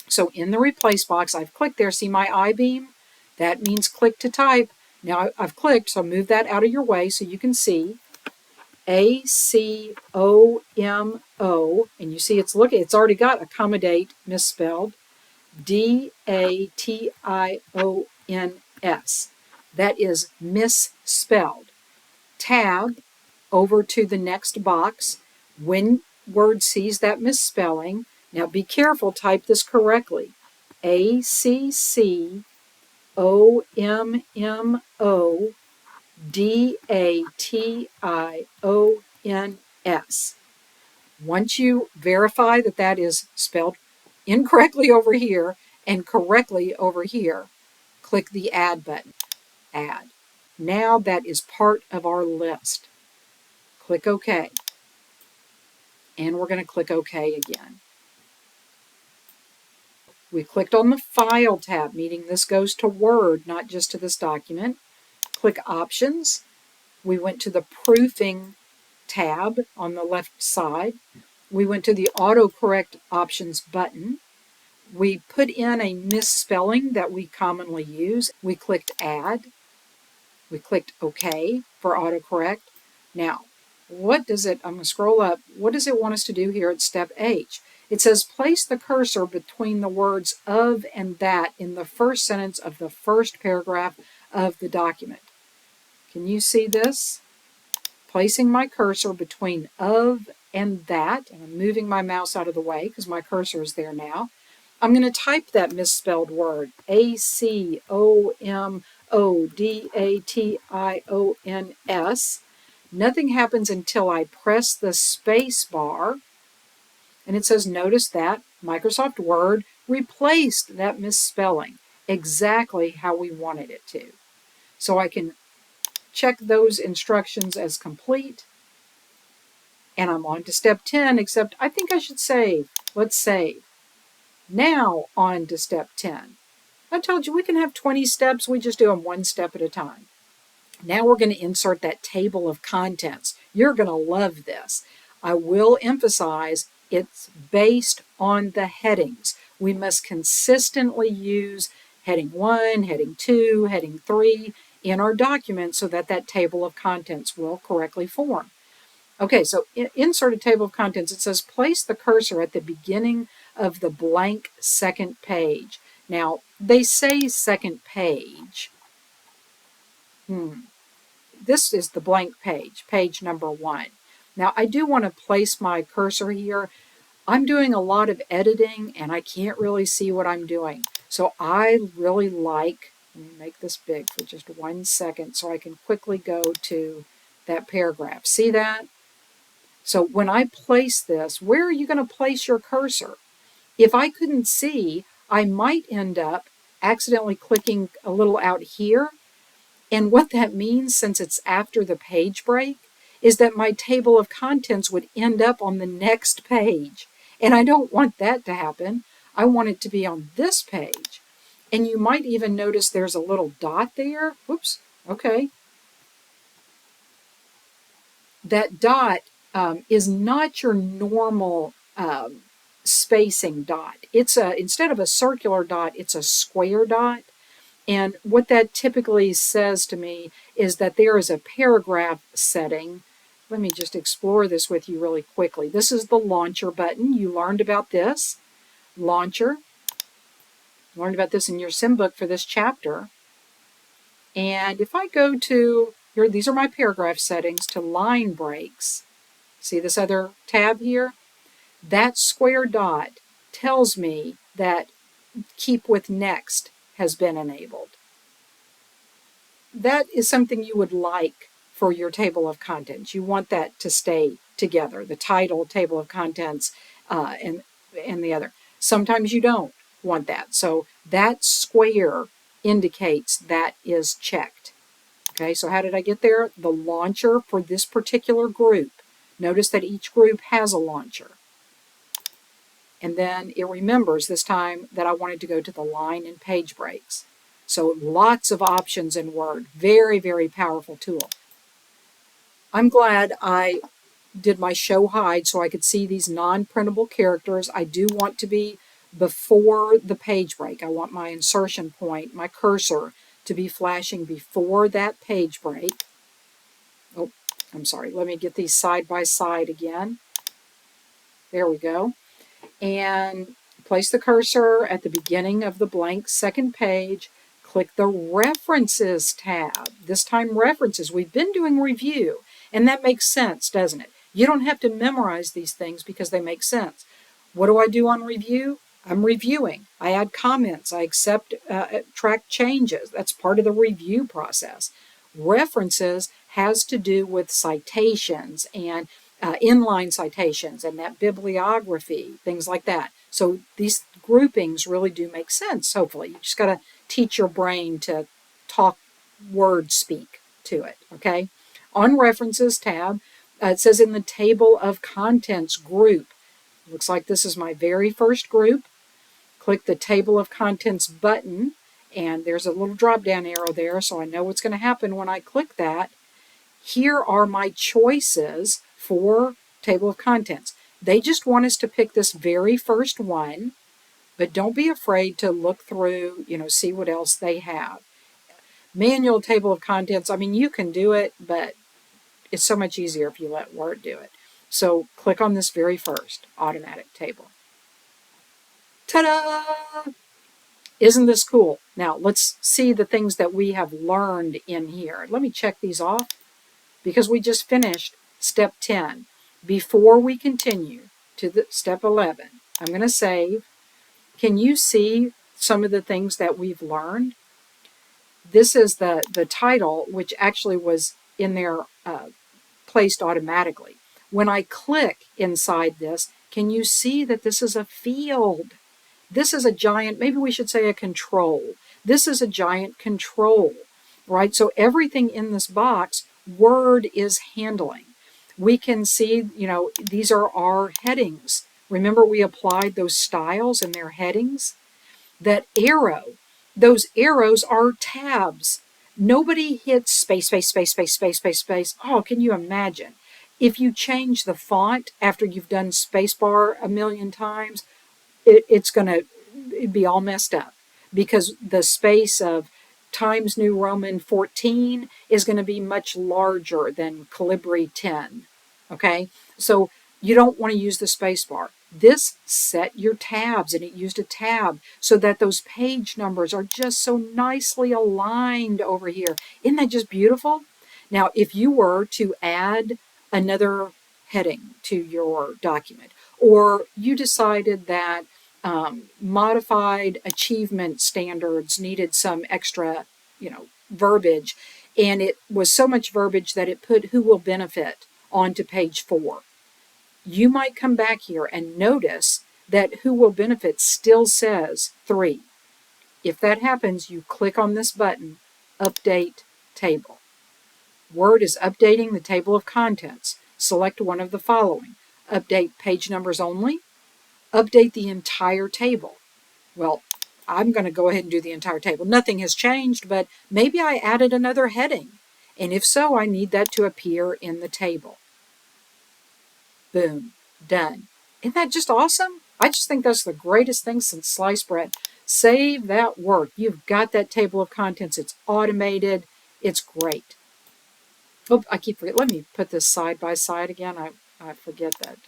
So in the replace box, I've clicked there. See my I-beam? That means click to type. Now I've clicked, so move that out of your way so you can see. ACOMO, and you see it's already got accommodate misspelled. DATIONS. That is misspelled. Tab over to the next box. When Word sees that misspelling, now be careful, type this correctly. ACCOMMODATIONS. Once you verify that that is spelled incorrectly over here and correctly over here, click the Add button. Add. Now that is part of our list. Click OK. And we're going to click OK again. We clicked on the File tab, meaning this goes to Word, not just to this document. Click Options. We went to the Proofing tab on the left side. We went to the AutoCorrect Options button. We put in a misspelling that we commonly use. We clicked Add. We clicked OK for AutoCorrect. Now, I'm going to scroll up. What does it want us to do here at step H? It says place the cursor between the words of and that in the first sentence of the first paragraph of the document. Can you see this? Placing my cursor between of and that, and I'm moving my mouse out of the way because my cursor is there now. I'm going to type that misspelled word, ACOMODATIONS. Nothing happens until I press the space bar, and it says, notice that Microsoft Word replaced that misspelling exactly how we wanted it to. So I can check those instructions as complete, and I'm on to step 10, except I think I should save. Let's save. Now on to step 10. I told you we can have 20 steps, we just do them one step at a time. Now we're going to insert that table of contents. You're going to love this. I will emphasize it's based on the headings. We must consistently use heading 1, heading 2, heading 3 in our document so that that table of contents will correctly form. Okay, so insert a table of contents. It says place the cursor at the beginning of the blank second page. Now, they say second page. This is the blank page, page number 1. Now I do want to place my cursor here. I'm doing a lot of editing and I can't really see what I'm doing. So I really like, let me make this big for just 1 second so I can quickly go to that paragraph. See that? So when I place this, where are you going to place your cursor? If I couldn't see, I might end up accidentally clicking a little out here. And what that means, since it's after the page break, is that my table of contents would end up on the next page. And I don't want that to happen. I want it to be on this page. And you might even notice there's a little dot there. Whoops, okay. That dot is not your normal spacing dot. It's instead of a circular dot, it's a square dot. And what that typically says to me is that there is a paragraph setting. Let me just explore this with you really quickly. This is the launcher button. You learned about this. Launcher. You learned about this in your sim book for this chapter. And if I go to, here, these are my paragraph settings, to line breaks. See this other tab here? That square dot tells me that keep with next has been enabled. That is something you would like for your table of contents. You want that to stay together, the title, table of contents, and the other. Sometimes you don't want that. So that square indicates that is checked. Okay, so how did I get there? The launcher for this particular group. Notice that each group has a launcher. And then it remembers this time that I wanted to go to the line and page breaks. So lots of options in Word. Very, very powerful tool. I'm glad I did my show hide so I could see these non-printable characters. I do want to be before the page break. I want my insertion point, my cursor, to be flashing before that page break. Oh, I'm sorry. Let me get these side by side again. There we go. And place the cursor at the beginning of the blank second page. Click the References tab. This time References. We've been doing review, and that makes sense, doesn't it? You don't have to memorize these things because they make sense. What do I do on review? I'm reviewing. I add comments. I accept track changes. That's part of the review process. References has to do with citations and inline citations and that bibliography, things like that. So these groupings really do make sense, hopefully. You just got to teach your brain to talk word speak to it, okay? On References tab, it says in the Table of Contents group. Looks like this is my very first group. Click the Table of Contents button, and there's a little drop-down arrow there, so I know what's going to happen when I click that. Here are my choices for Table of Contents. They just want us to pick this very first one, but don't be afraid to look through, see what else they have. Manual Table of Contents, I mean, you can do it, but it's so much easier if you let Word do it. So click on this very first, Automatic Table. Ta-da! Isn't this cool? Now, let's see the things that we have learned in here. Let me check these off because we just finished step 10. Before we continue to the step 11, I'm going to save. Can you see some of the things that we've learned? This is the title, which actually was in there placed automatically. When I click inside this, can you see that this is a field? This is a giant, maybe we should say a control. This is a giant control, right? So everything in this box, Word is handling. We can see, these are our headings. Remember we applied those styles and their headings? That arrow, those arrows are tabs. Nobody hits space, space, space, space, space, space, space. Oh, can you imagine? If you change the font after you've done spacebar a million times, it'd be all messed up because the space of Times New Roman 14 is going to be much larger than Calibri 10. Okay, so you don't want to use the space bar. This set your tabs, and it used a tab so that those page numbers are just so nicely aligned over here. Isn't that just beautiful? Now, if you were to add another heading to your document, or you decided that modified achievement standards needed some extra, verbiage, and it was so much verbiage that it put who will benefit onto page 4. You might come back here and notice that who will benefit still says 3. If that happens, you click on this button, Update Table. Word is updating the table of contents. Select one of the following. Update page numbers only. Update the entire table. Well, I'm going to go ahead and do the entire table. Nothing has changed, but maybe I added another heading. And if so, I need that to appear in the table. Boom. Done. Isn't that just awesome? I just think that's the greatest thing since sliced bread. Save that work. You've got that table of contents. It's automated. It's great. Oh, I keep forgetting. Let me put this side by side again. I forget that.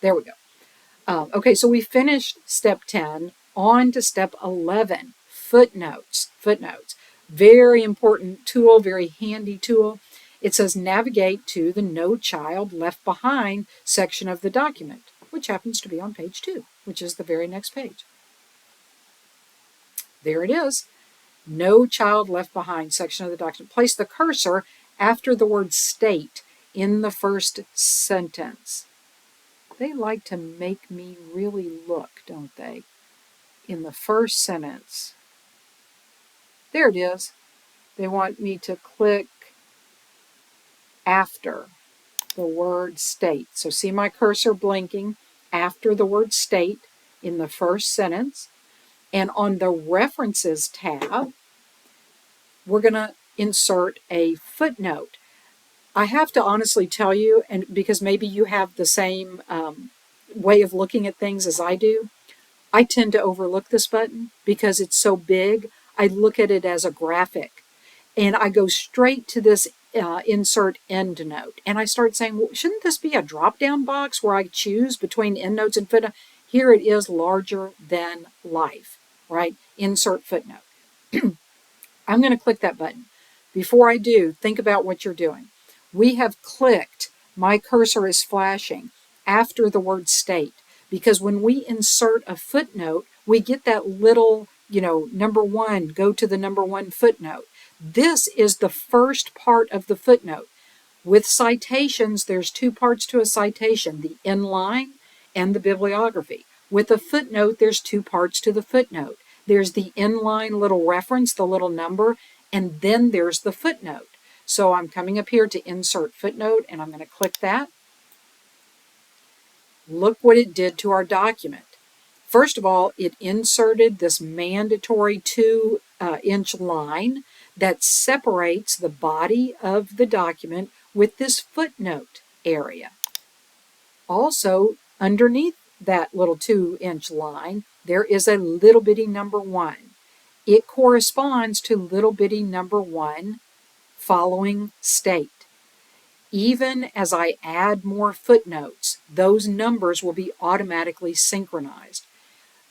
There we go. Okay, so we finished step 10. On to step 11. Footnotes. Footnotes. Very important tool, very handy tool. It says navigate to the No Child Left Behind section of the document, which happens to be on page 2, which is the very next page. There it is. No Child Left Behind section of the document. Place the cursor after the word state in the first sentence. They like to make me really look, don't they? In the first sentence. There it is. They want me to click after the word state. So see my cursor blinking after the word state in the first sentence. And on the References tab, we're going to insert a footnote. I have to honestly tell you, and because maybe you have the same way of looking at things as I do, I tend to overlook this button because it's so big. I look at it as a graphic. And I go straight to this insert endnote. And I start saying, well, shouldn't this be a drop-down box where I choose between endnotes and footnote? Here it is larger than life, right? Insert footnote. I'm going to click that button. Before I do, think about what you're doing. We have clicked, my cursor is flashing, after the word state. Because when we insert a footnote, we get that little, number 1, go to the number 1 footnote. This is the first part of the footnote. With citations, there's 2 parts to a citation, the inline and the bibliography. With a footnote, there's 2 parts to the footnote. There's the inline little reference, the little number, and then there's the footnote. So I'm coming up here to insert footnote, and I'm going to click that. Look what it did to our document. First of all, it inserted this mandatory 2-inch line that separates the body of the document with this footnote area. Also, underneath that little 2-inch line, there is a little bitty number 1. It corresponds to little bitty number 1 following state. Even as I add more footnotes, those numbers will be automatically synchronized.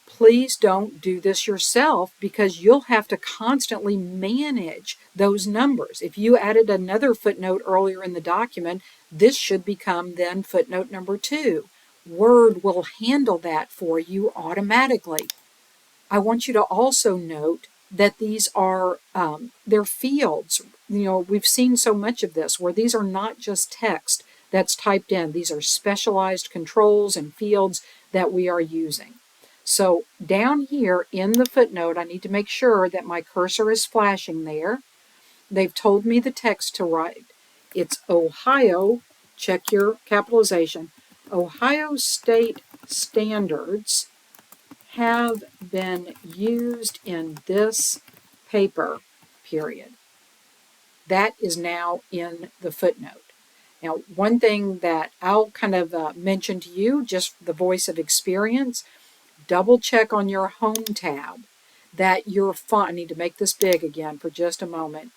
Please don't do this yourself because you'll have to constantly manage those numbers. If you added another footnote earlier in the document, this should become then footnote number 2. Word will handle that for you automatically. I want you to also note that these are, they're fields. We've seen so much of this where these are not just text that's typed in. These are specialized controls and fields that we are using. So down here in the footnote, I need to make sure that my cursor is flashing there. They've told me the text to write. It's Ohio, check your capitalization, Ohio State standards have been used in this paper, period. That is now in the footnote. Now, one thing that I'll kind of mention to you, just the voice of experience, double check on your home tab that your font, I need to make this big again for just a moment.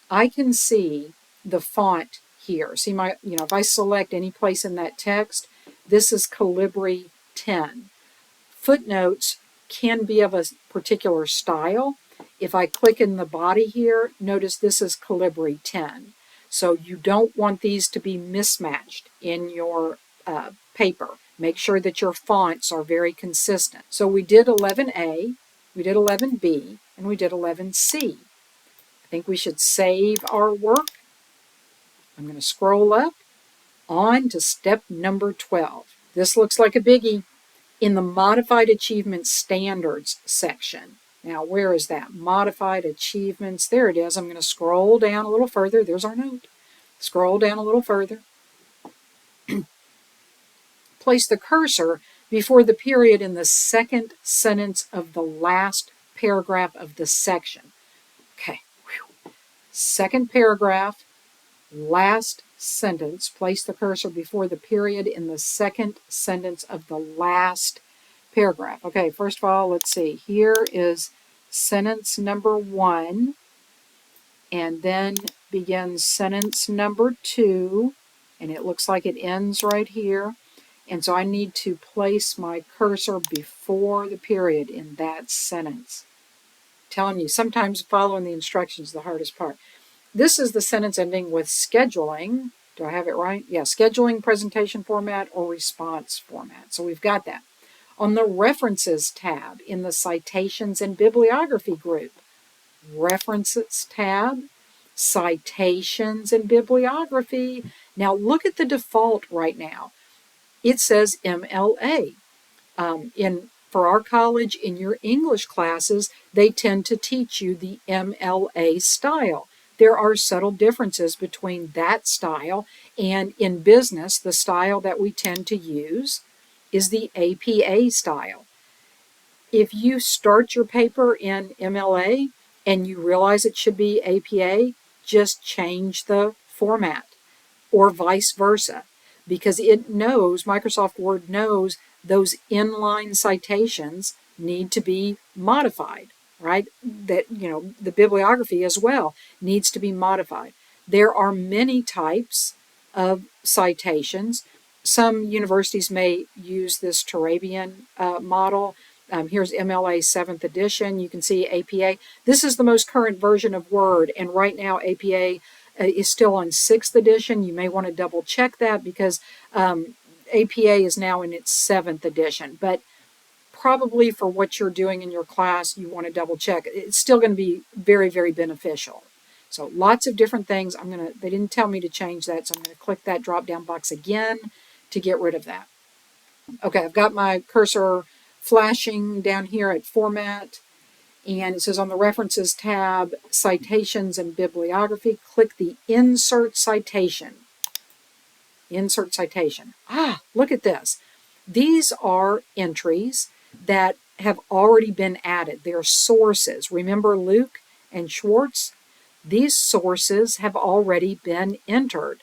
I can see the font here. See my, if I select any place in that text, this is Calibri 10. Footnotes can be of a particular style. If I click in the body here, notice this is Calibri 10. So you don't want these to be mismatched in your paper. Make sure that your fonts are very consistent. So we did 11A, we did 11B, and we did 11C. I think we should save our work. I'm going to scroll up on to step number 12. This looks like a biggie. In the Modified Achievement Standards section. Now, where is that? Modified Achievements. There it is. I'm going to scroll down a little further. There's our note. Scroll down a little further. Place the cursor before the period in the second sentence of the last paragraph of the section. Okay. Whew. Second paragraph, last sentence. Place the cursor before the period in the second sentence of the last paragraph. Okay, first of all, let's see. Here is sentence number 1, and then begins sentence number 2, and it looks like it ends right here. And so I need to place my cursor before the period in that sentence. I'm telling you, sometimes following the instructions is the hardest part. This is the sentence ending with scheduling. Do I have it right? Yeah, scheduling, presentation format, or response format. So we've got that. On the References tab in the Citations and Bibliography group, References tab, Citations and Bibliography. Now look at the default right now. It says MLA. For our college, in your English classes, they tend to teach you the MLA style. There are subtle differences between that style and in business, the style that we tend to use is the APA style. If you start your paper in MLA and you realize it should be APA, just change the format or vice versa, because it knows, Microsoft Word knows, those inline citations need to be modified, right? That, the bibliography as well needs to be modified. There are many types of citations. Some universities may use this Turabian model. Here's MLA 7th edition. You can see APA. This is the most current version of Word, and right now APA is still on 6th edition. You may want to double check that because APA is now in its 7th edition. But probably for what you're doing in your class, you want to double check. It's still going to be very, very beneficial. So lots of different things. They didn't tell me to change that, so I'm going to click that drop-down box again to get rid of that. Okay, I've got my cursor flashing down here at Format, and it says on the References tab, Citations and Bibliography, click the Insert Citation. Insert Citation. Look at this. These are entries that have already been added. They're sources. Remember Luke and Schwartz? These sources have already been entered.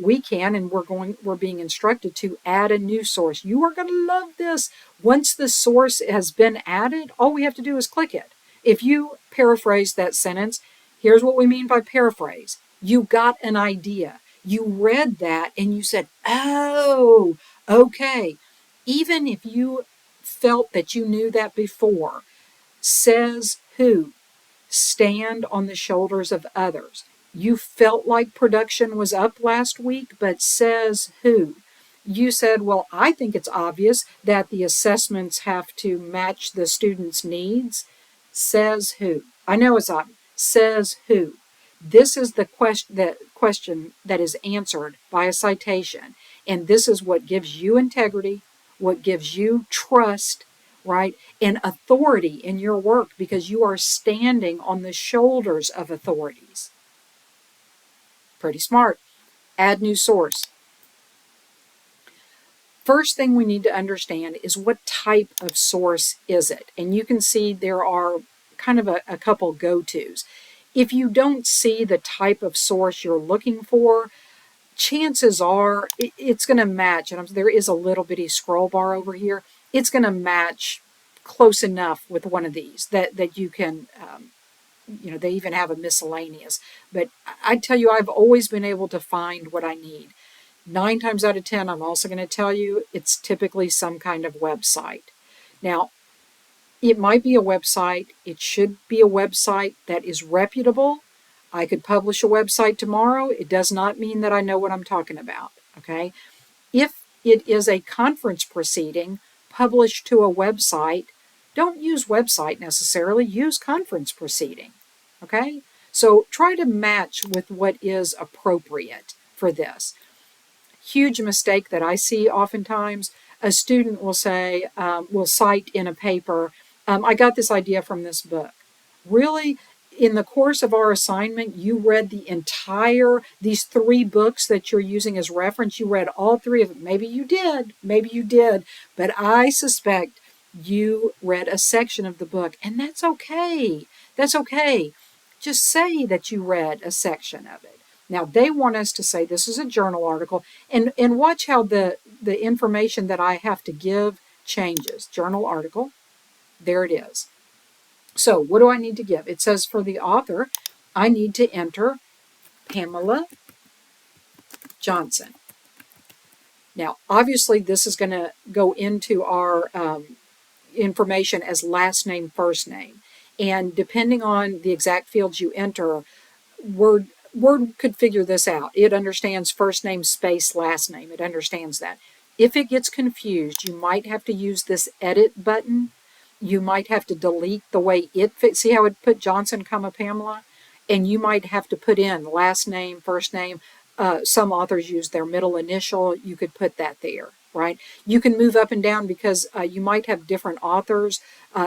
We can, and we're being instructed to add a new source. You are going to love this. Once the source has been added, all we have to do is click it. If you paraphrase that sentence, here's what we mean by paraphrase. You got an idea. You read that and you said, oh, okay. Even if you felt that you knew that before, says who? Stand on the shoulders of others. You felt like production was up last week, but says who? You said, well, I think it's obvious that the assessments have to match the students' needs. Says who? I know it's obvious. Says who? This is the question that is answered by a citation. And this is what gives you integrity, what gives you trust, right, and authority in your work, because you are standing on the shoulders of authorities. Pretty smart. Add new source. First thing we need to understand is what type of source is it? And you can see there are kind of a couple go-tos. If you don't see the type of source you're looking for, chances are it's going to match, and there is a little bitty scroll bar over here, it's going to match close enough with one of these that you can, they even have a miscellaneous. But I tell you, I've always been able to find what I need. 9 times out of 10, I'm also going to tell you it's typically some kind of website. Now, it might be a website. It should be a website that is reputable. I could publish a website tomorrow. It does not mean that I know what I'm talking about, okay? If it is a conference proceeding published to a website, don't use website necessarily, use conference proceeding, okay? So try to match with what is appropriate for this. Huge mistake that I see oftentimes, a student will say, will cite in a paper, I got this idea from this book. Really? In the course of our assignment, you read these 3 books that you're using as reference, you read all 3 of them. Maybe you did, but I suspect you read a section of the book, and that's okay. That's okay. Just say that you read a section of it. Now, they want us to say this is a journal article, and watch how the information that I have to give changes. Journal article, there it is. So what do I need to give? It says for the author, I need to enter Pamela Johnson. Now, obviously, this is going to go into our information as last name, first name. And depending on the exact fields you enter, Word could figure this out. It understands first name space last name. It understands that. If it gets confused, you might have to use this edit button. You might have to delete the way it fits. See how it put Johnson, Pamela? And you might have to put in last name, first name. Some authors use their middle initial. You could put that there, right? You can move up and down because you might have different authors.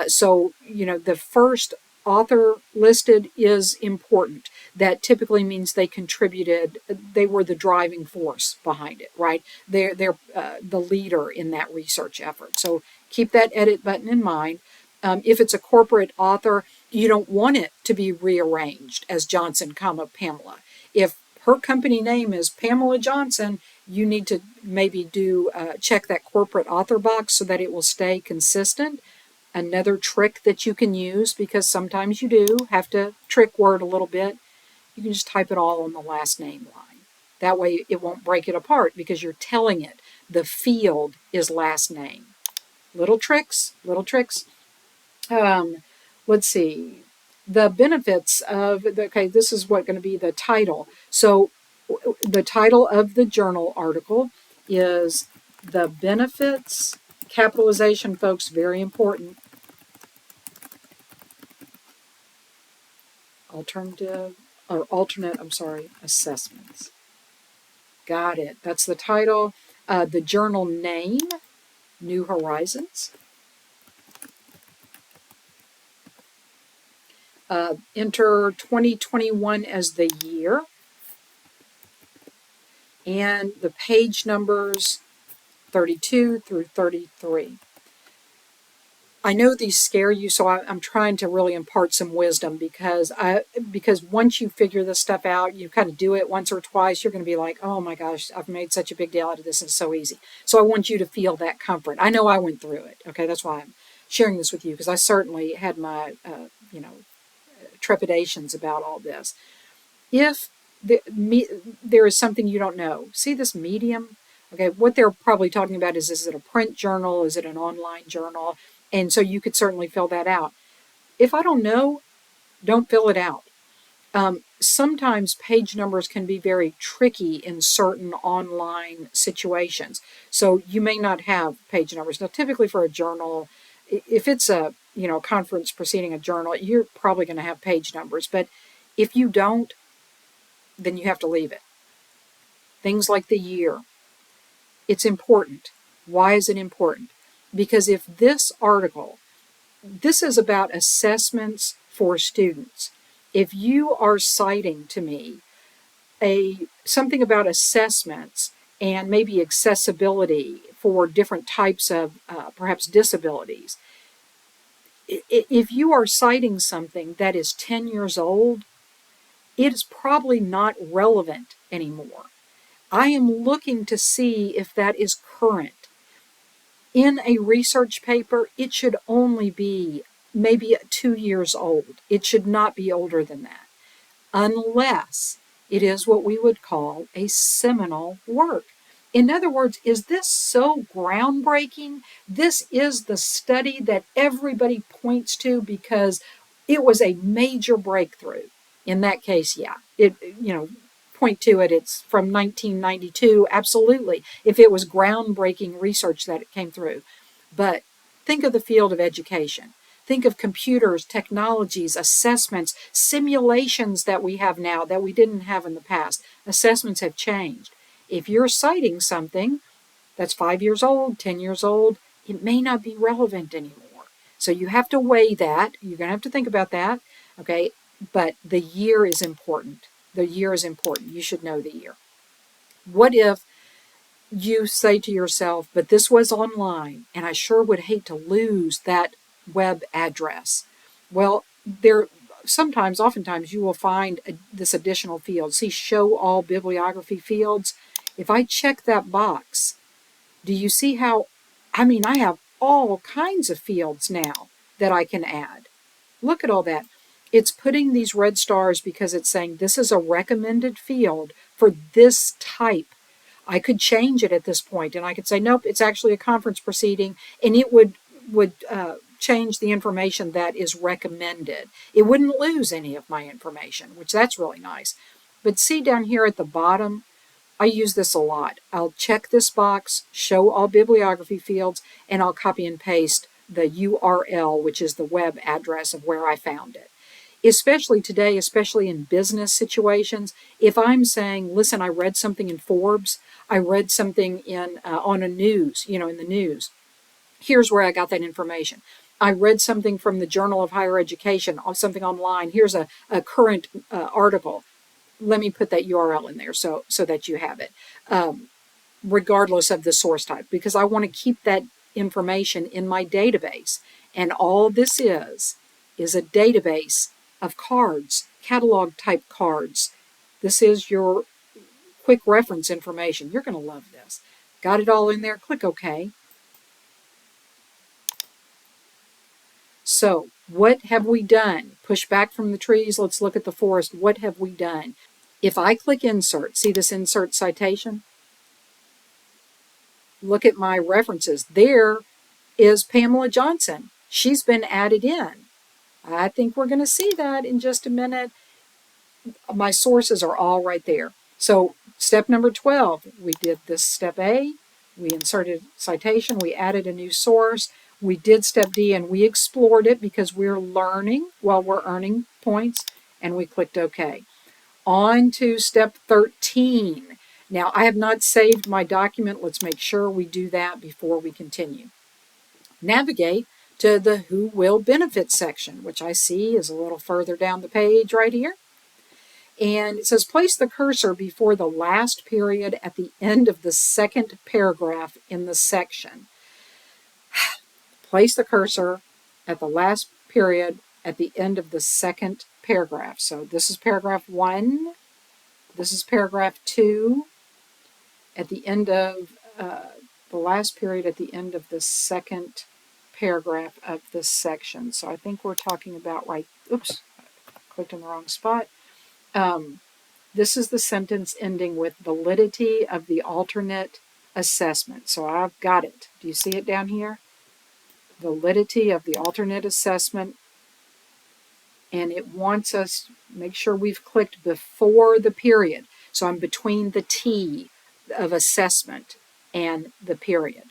So, the first author listed is important. That typically means they contributed, they were the driving force behind it, right? They're the leader in that research effort. So keep that edit button in mind. If it's a corporate author, you don't want it to be rearranged as Johnson, Pamela. If her company name is Pamela Johnson, you need to maybe check that corporate author box so that it will stay consistent. Another trick that you can use, because sometimes you do have to trick Word a little bit, you can just type it all on the last name line. That way it won't break it apart because you're telling it the field is last name. Little tricks. Let's see. The benefits of, this is what going to be the title. So the title of the journal article is The Benefits, capitalization, folks, very important. Alternate assessments. Got it. That's the title. The journal name, New Horizons. Enter 2021 as the year. And the page numbers 32 through 33. I know these scare you, so I'm trying to really impart some wisdom because once you figure this stuff out, you kind of do it once or twice, you're going to be like, oh my gosh, I've made such a big deal out of this, and it's so easy. So I want you to feel that comfort. I know I went through it, okay? That's why I'm sharing this with you, because I certainly had my, trepidations about all this. If there is something you don't know, see this medium? Okay, what they're probably talking about is it a print journal? Is it an online journal? And so you could certainly fill that out. If I don't know, don't fill it out. Sometimes page numbers can be very tricky in certain online situations. So you may not have page numbers. Now, typically for a journal, if it's a conference preceding a journal, you're probably going to have page numbers. But if you don't, then you have to leave it. Things like the year. It's important. Why is it important? Because if this article, this is about assessments for students. If you are citing to me something about assessments and maybe accessibility for different types of perhaps disabilities, if you are citing something that is 10 years old, it is probably not relevant anymore. I am looking to see if that is current. In a research paper, it should only be maybe 2 years old. It should not be older than that, unless it is what we would call a seminal work. In other words, is this so groundbreaking? This is the study that everybody points to because it was a major breakthrough. In that case, yeah, point to it. It's from 1992. Absolutely, if it was groundbreaking research that it came through. But think of the field of education. Think of computers, technologies, assessments, simulations that we have now that we didn't have in the past. Assessments have changed. If you're citing something that's 5 years old, 10 years old, it may not be relevant anymore. So you have to weigh that. You're going to have to think about that. Okay. But the year is important. The year is important. You should know the year. What if you say to yourself, but this was online and I sure would hate to lose that web address? Well, oftentimes you will find this additional field. See, show all bibliography fields. If I check that box, do you see how, I have all kinds of fields now that I can add. Look at all that. It's putting these red stars because it's saying this is a recommended field for this type. I could change it at this point and I could say, nope, it's actually a conference proceeding, and it would change the information that is recommended. It wouldn't lose any of my information, which that's really nice. But see down here at the bottom, I use this a lot. I'll check this box, show all bibliography fields, and I'll copy and paste the URL, which is the web address of where I found it. Especially today, especially in business situations, if I'm saying, listen, I read something in Forbes, I read something in on a news, in the news. Here's where I got that information. I read something from the Journal of Higher Education, something online. Here's a current article. Let me put that URL in there so that you have it, regardless of the source type, because I want to keep that information in my database. And all this is a database of cards, catalog type cards. This is your quick reference information. You're going to love this. Got it all in there? Click OK. So what have we done? Push back from the trees. Let's look at the forest. What have we done? If I click Insert, see this Insert Citation? Look at my references. There is Pamela Johnson. She's been added in. I think we're going to see that in just a minute. My sources are all right there. So step number 12, we did this step A. We inserted citation. We added a new source. We did step D, and we explored it because we're learning while we're earning points, and we clicked OK. On to step 13. Now, I have not saved my document. Let's make sure we do that before we continue. Navigate to the Who Will Benefit section, which I see is a little further down the page right here. And it says place the cursor before the last period at the end of the second paragraph in the section. Place the cursor at the last period at the end of the second paragraph. So this is paragraph 1. This is paragraph 2. At the end of the last period at the end of the second paragraph of this section. So I think we're talking about oops, I clicked in the wrong spot. This is the sentence ending with validity of the alternate assessment. So I've got it. Do you see it down here? Validity of the alternate assessment. And it wants us to make sure we've clicked before the period. So I'm between the T of assessment and the period.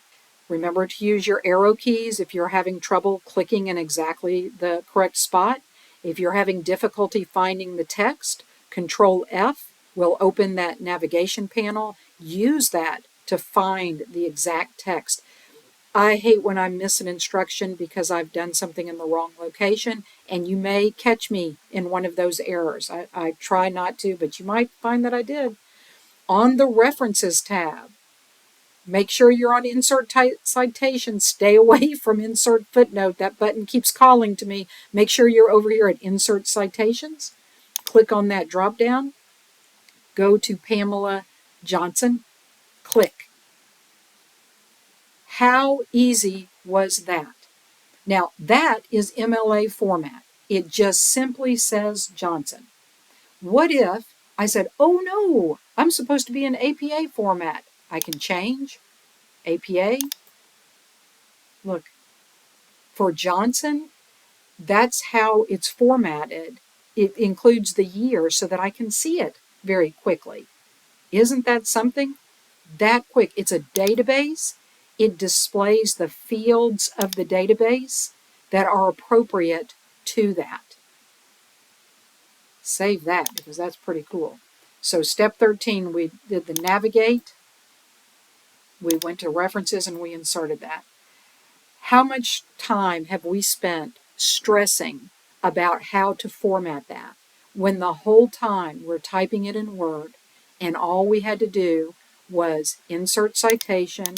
Remember to use your arrow keys if you're having trouble clicking in exactly the correct spot. If you're having difficulty finding the text, Control F will open that navigation panel. Use that to find the exact text. I hate when I miss an instruction because I've done something in the wrong location, and you may catch me in one of those errors. I try not to, but you might find that I did. On the References tab, make sure you're on Insert Citation. Stay away from Insert Footnote. That button keeps calling to me. Make sure you're over here at Insert Citations. Click on that drop down. Go to Pamela Johnson. Click. How easy was that? Now, that is MLA format. It just simply says Johnson. What if I said, oh no, I'm supposed to be in APA format? I can change APA. Look, for Johnson, that's how it's formatted. It includes the year so that I can see it very quickly. Isn't that something? That quick. It's a database. It displays the fields of the database that are appropriate to that. Save that because that's pretty cool. So step 13, we did the navigate. We went to references and we inserted that. How much time have we spent stressing about how to format that when the whole time we're typing it in Word and all we had to do was insert citation,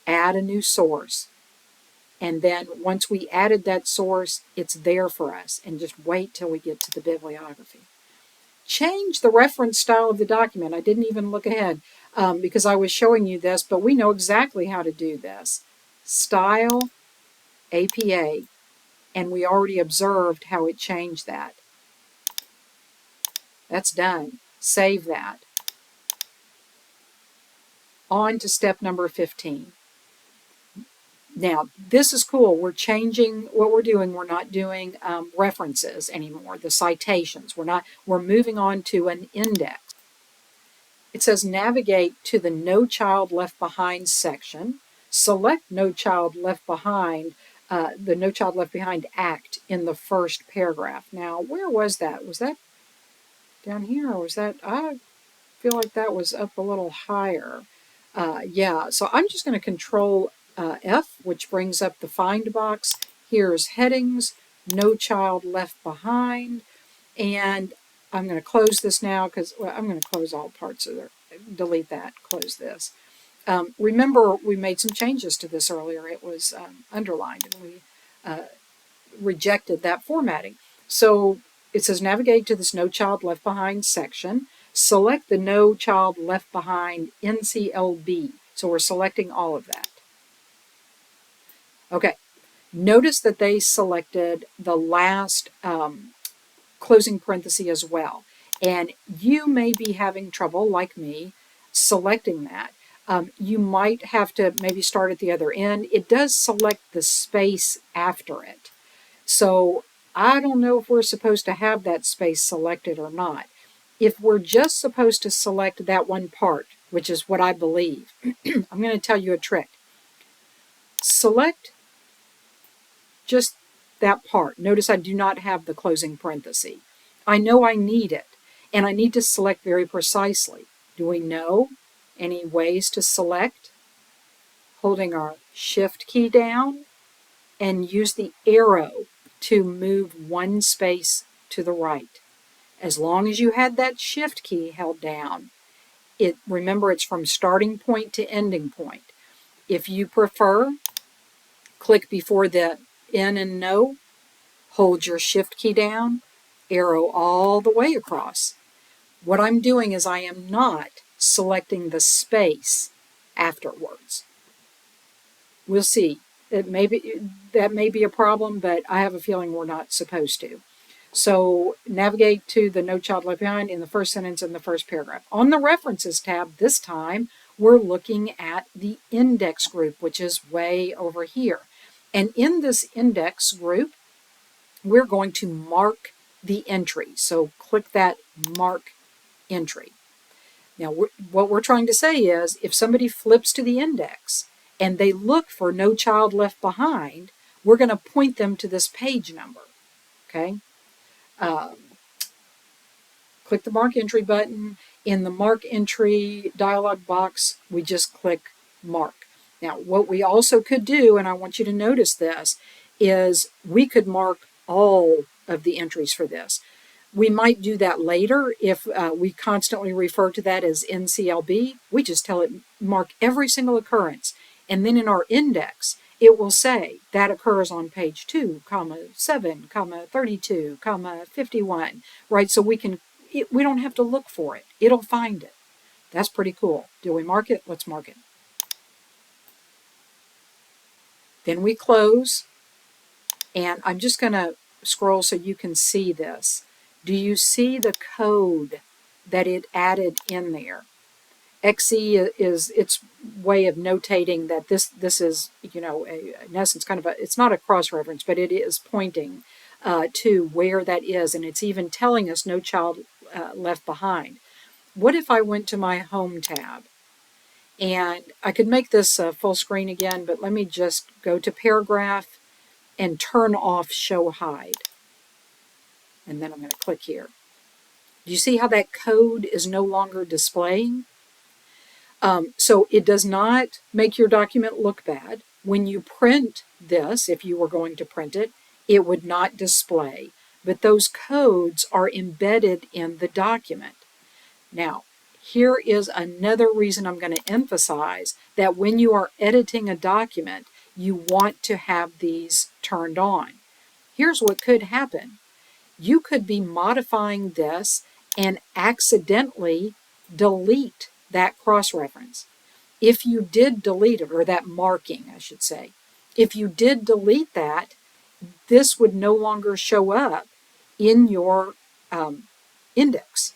add a new source, and then once we added that source, it's there for us, and just wait till we get to the bibliography. Change the reference style of the document. I didn't even look ahead because I was showing you this, but we know exactly how to do this. Style, APA, and we already observed how it changed that. That's done. Save that. On to step number 15. Now, this is cool. We're changing what we're doing. We're not doing references anymore, the citations. We're moving on to an index. It says navigate to the No Child Left Behind section. Select No Child Left Behind, the No Child Left Behind act in the first paragraph. Now, where was that? Was that down here or was that, I feel like that was up a little higher. Yeah, so I'm just going to control F, which brings up the find box. Here's headings, No Child Left Behind, and I'm going to close this now because I'm going to close all parts of it. Delete that, close this. Remember, we made some changes to this earlier. It was underlined, and we rejected that formatting. So it says navigate to this No Child Left Behind section. Select the No Child Left Behind NCLB. So we're selecting all of that. Okay, notice that they selected the last closing parenthesis as well. And you may be having trouble, like me, selecting that. You might have to maybe start at the other end. It does select the space after it. So I don't know if we're supposed to have that space selected or not. If we're just supposed to select that one part, which is what I believe, I'm going to tell you a trick. Select just that part. Notice I do not have the closing parenthesis. I know I need it, and I need to select very precisely. Do we know any ways to select? Holding our Shift key down and use the arrow to move one space to the right. As long as you had that Shift key held down, remember it's from starting point to ending point. If you prefer, click before the N and No, hold your Shift key down, arrow all the way across. What I'm doing is I am not selecting the space afterwards. We'll see. That may be a problem, but I have a feeling we're not supposed to. So navigate to the No Child Left Behind in the first sentence in the first paragraph. On the References tab, this time, we're looking at the index group, which is way over here. And in this index group, we're going to mark the entry. So click that Mark Entry. Now, what we're trying to say is, if somebody flips to the index and they look for No Child Left Behind, we're going to point them to this page number. Okay? Click the Mark Entry button. In the Mark Entry dialog box, we just click Mark. Now, what we also could do, and I want you to notice this, is we could mark all of the entries for this. We might do that later if we constantly refer to that as NCLB. We just tell it mark every single occurrence. And then in our index, it will say that occurs on page 2, 7, 32, 51, right? So we don't have to look for it. It'll find it. That's pretty cool. Do we mark it? Let's mark it. Then we close, and I'm just going to scroll so you can see this. Do you see the code that it added in there? XE is its way of notating that this is, in essence, kind of it's not a cross-reference, but it is pointing to where that is, and it's even telling us no child left behind. What if I went to my Home tab? And I could make this full screen again, but let me just go to Paragraph and turn off Show Hide. And then I'm going to click here. Do you see how that code is no longer displaying? So it does not make your document look bad. When you print this, if you were going to print it, it would not display. But those codes are embedded in the document. Now, here is another reason I'm going to emphasize that when you are editing a document, you want to have these turned on. Here's what could happen. You could be modifying this and accidentally delete that cross-reference. If you did delete it, or that marking, I should say, if you did delete that, this would no longer show up in your index.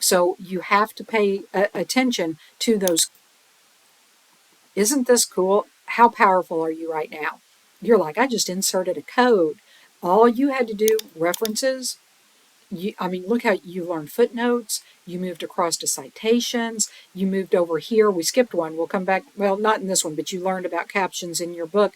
So you have to pay attention to those. Isn't this cool? How powerful are you right now? You're like, I just inserted a code. All you had to do, references, look how you learned footnotes, you moved across to citations, you moved over here. We skipped one. We'll come back. Well, not in this one, but you learned about captions in your book.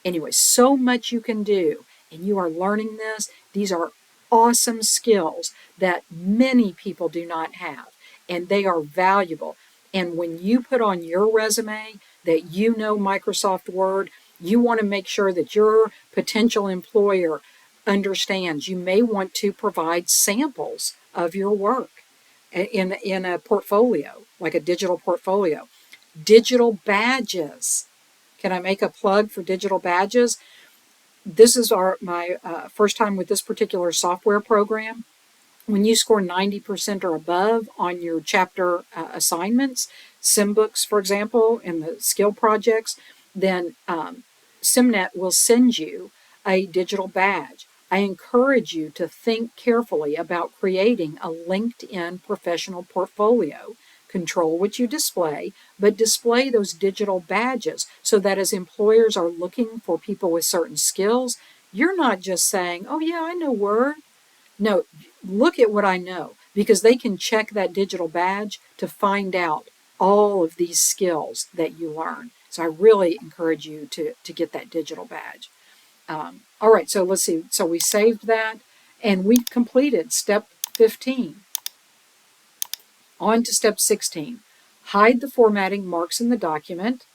Anyway, so much you can do, and you are learning this. These are awesome skills that many people do not have, and they are valuable. And when you put on your resume that you know Microsoft Word, you want to make sure that your potential employer understands. You may want to provide samples of your work in a portfolio, like a digital portfolio. Digital badges. Can I make a plug for digital badges? This is my first time with this particular software program. When you score 90% or above on your chapter assignments, SimBooks, for example, and the skill projects, then SIMnet will send you a digital badge. I encourage you to think carefully about creating a LinkedIn professional portfolio. Control what you display, but display those digital badges so that as employers are looking for people with certain skills, you're not just saying, oh yeah, I know Word. No, look at what I know, because they can check that digital badge to find out all of these skills that you learn. So I really encourage you to get that digital badge. All right, so let's see. So we saved that, and we completed step 15. On to step 16. Hide the formatting marks in the document.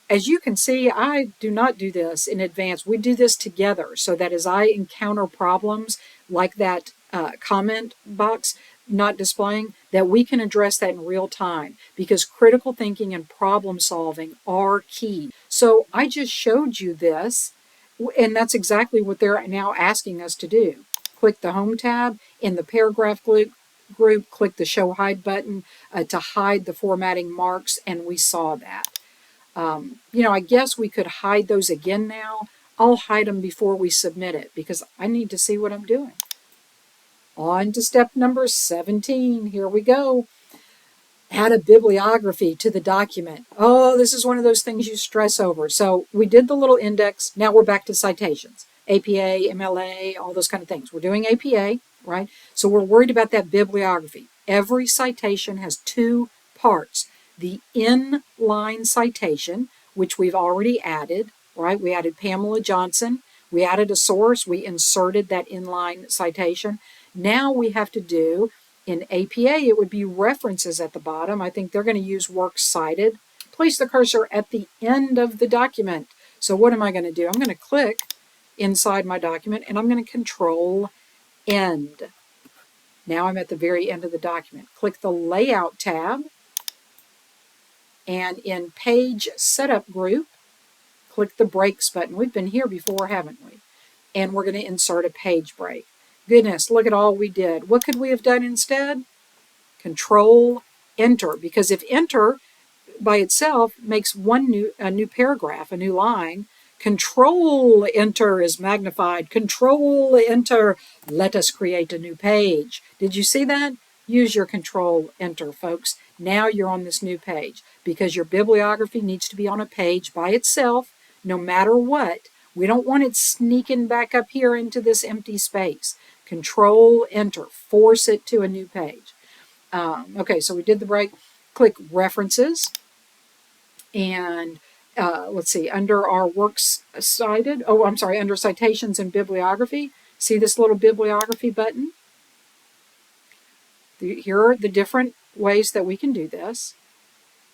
As you can see, I do not do this in advance. We do this together so that as I encounter problems like that comment box not displaying, that we can address that in real time, because critical thinking and problem solving are key. So I just showed you this, and that's exactly what they're now asking us to do. Click the Home tab. In the paragraph group, click the Show Hide button to hide the formatting marks, and we saw that. I guess we could hide those again now. I'll hide them before we submit it because I need to see what I'm doing. On to step number 17. Here we go. Add a bibliography to the document. Oh, this is one of those things you stress over. So we did the little index. Now we're back to citations. APA, MLA, all those kind of things. We're doing APA, right? So we're worried about that bibliography. Every citation has two parts. The inline citation, which we've already added, right? We added Pamela Johnson. We added a source. We inserted that inline citation. Now we have to do, in APA, it would be references at the bottom. I think they're going to use works cited. Place the cursor at the end of the document. So what am I going to do? I'm going to click inside my document, and I'm going to Control End. Now I'm at the very end of the document. Click the Layout tab, and in Page Setup Group, click the Breaks button. We've been here before, haven't we? And we're going to insert a page break. Goodness, look at all we did. What could we have done instead? Control Enter, because if Enter by itself makes a new paragraph, a new line, Control Enter is magnified. Control Enter, let us create a new page. Did you see that? Use your Control Enter, folks. Now you're on this new page because your bibliography needs to be on a page by itself, no matter what. We don't want it sneaking back up here into this empty space. Control Enter, force it to a new page. Okay, so we did the break. Click References, and let's see, under our works cited, under Citations and Bibliography, see this little Bibliography button? Here are the different ways that we can do this,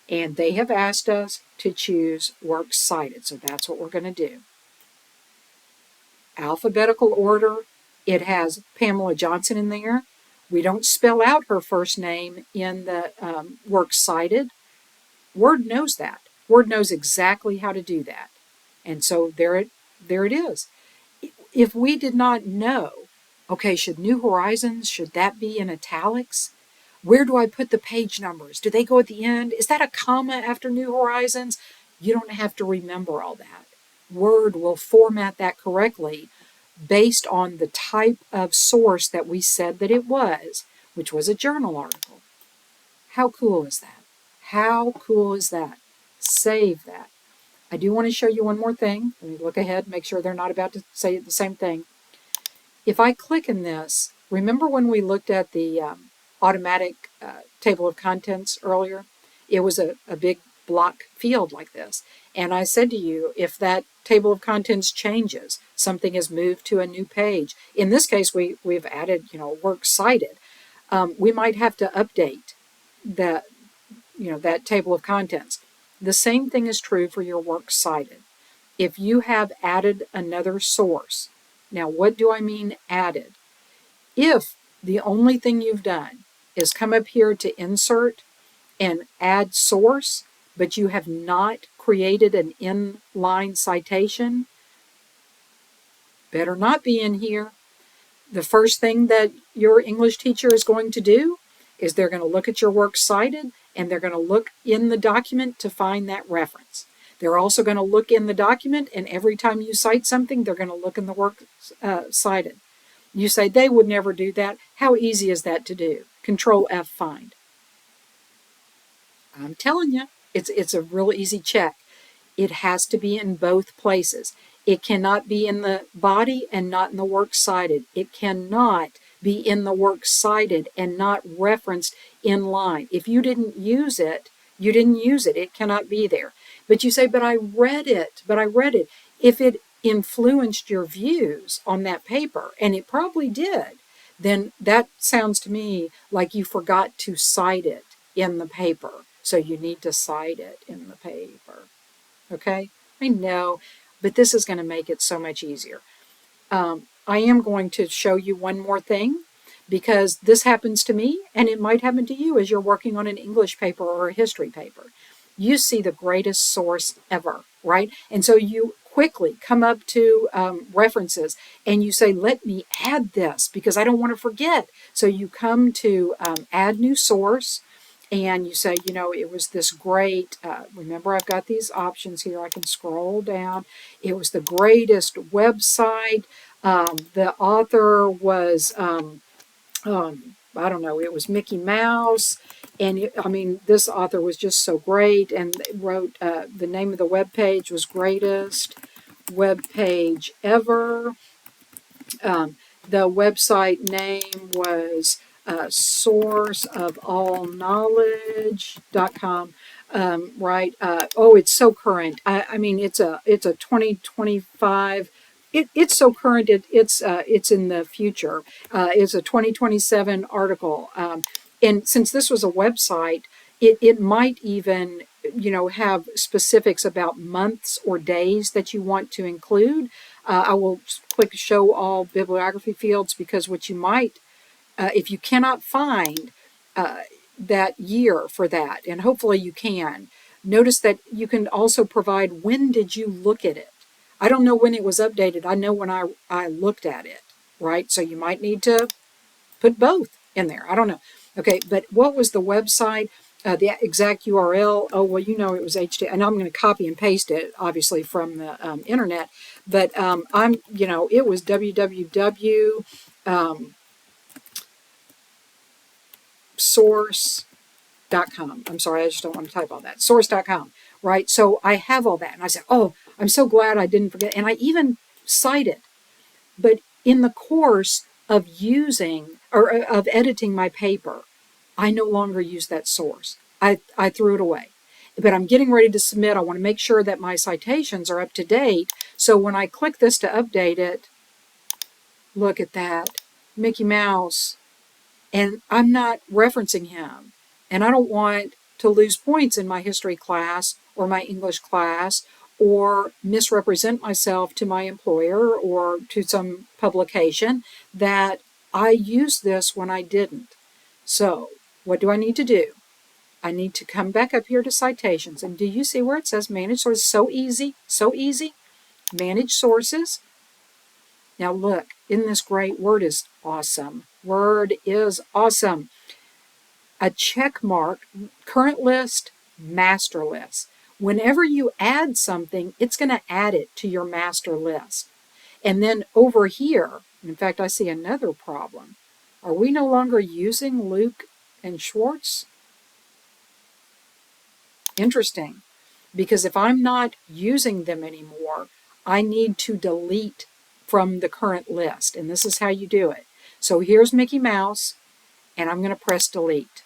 and they have asked us to choose Works Cited, so that's what we're going to do. Alphabetical order, it has Pamela Johnson in there. We don't spell out her first name in the Works Cited. Word knows that. Word knows exactly how to do that. And so there it is. If we did not know, okay, should New Horizons, should that be in italics? Where do I put the page numbers? Do they go at the end? Is that a comma after New Horizons? You don't have to remember all that. Word will format that correctly based on the type of source that we said that it was, which was a journal article. How cool is that? How cool is that? Save that. I do want to show you one more thing. Let me look ahead, make sure they're not about to say the same thing. If I click in this, remember when we looked at the automatic table of contents earlier? It was a big block field like this. And I said to you, if that table of contents changes, something is moved to a new page. In this case, we've added, Works Cited. We might have to update that table of contents. The same thing is true for your Works Cited. If you have added another source, now what do I mean added? If the only thing you've done is come up here to insert and add source, but you have not created an inline citation, better not be in here. The first thing that your English teacher is going to do is they're going to look at your Works Cited, and they're going to look in the document to find that reference. They're also going to look in the document, and every time you cite something, they're going to look in the Works Cited. You say, they would never do that. How easy is that to do? Control F, find. I'm telling you, it's a real easy check. It has to be in both places. It cannot be in the body and not in the Works Cited. It cannot be in the Works Cited and not referenced in line. If you didn't use it, you didn't use it. It cannot be there. But you say, but I read it. If it influenced your views on that paper, and it probably did, then that sounds to me like you forgot to cite it in the paper. So you need to cite it in the paper. Okay? I know, but this is going to make it so much easier. I am going to show you one more thing, because this happens to me, and it might happen to you as you're working on an English paper or a history paper. You see the greatest source ever, right? And so you quickly come up to references, and you say, let me add this, because I don't want to forget. So you come to add new source, and you say, it was this great, remember I've got these options here, I can scroll down. It was the greatest website. The author was, I don't know, it was Mickey Mouse. And this author was just so great, and wrote, the name of the web page was Greatest Web Page Ever. The website name was sourceofallknowledge.com. Right? It's so current. It's a 2025. It's so current. It's in the future. It's a 2027 article. And since this was a website, it might even have specifics about months or days that you want to include. I will click Show All Bibliography Fields, because what you might, if you cannot find that year for that, and hopefully you can, notice that you can also provide when did you look at it. I don't know when it was updated. I know when I looked at it, right? So you might need to put both in there. I don't know. Okay, but what was the website? The exact URL? Oh, well, it was HTML, and I'm going to copy and paste it, obviously, from the internet. But it was www source .com. I'm sorry, I just don't want to type all that. Source.com, right? So I have all that. And I said, oh, I'm so glad I didn't forget. And I even cited. But in the course of using or of editing my paper, I no longer use that source. I threw it away. But I'm getting ready to submit. I want to make sure that my citations are up to date. So when I click this to update it, look at that. Mickey Mouse. And I'm not referencing him. And I don't want to lose points in my history class or my English class or misrepresent myself to my employer or to some publication that I used this when I didn't. So what do I need to do? I need to come back up here to Citations. And do you see where it says Manage Sources? So easy, so easy. Manage Sources. Now look, isn't this great? Word is awesome. Word is awesome. A check mark, current list, master list. Whenever you add something, it's going to add it to your master list. And then over here, in fact, I see another problem. Are we no longer using Luke and Schwartz? Interesting, because if I'm not using them anymore, I need to delete from the current list. And this is how you do it. So here's Mickey Mouse, and I'm going to press delete.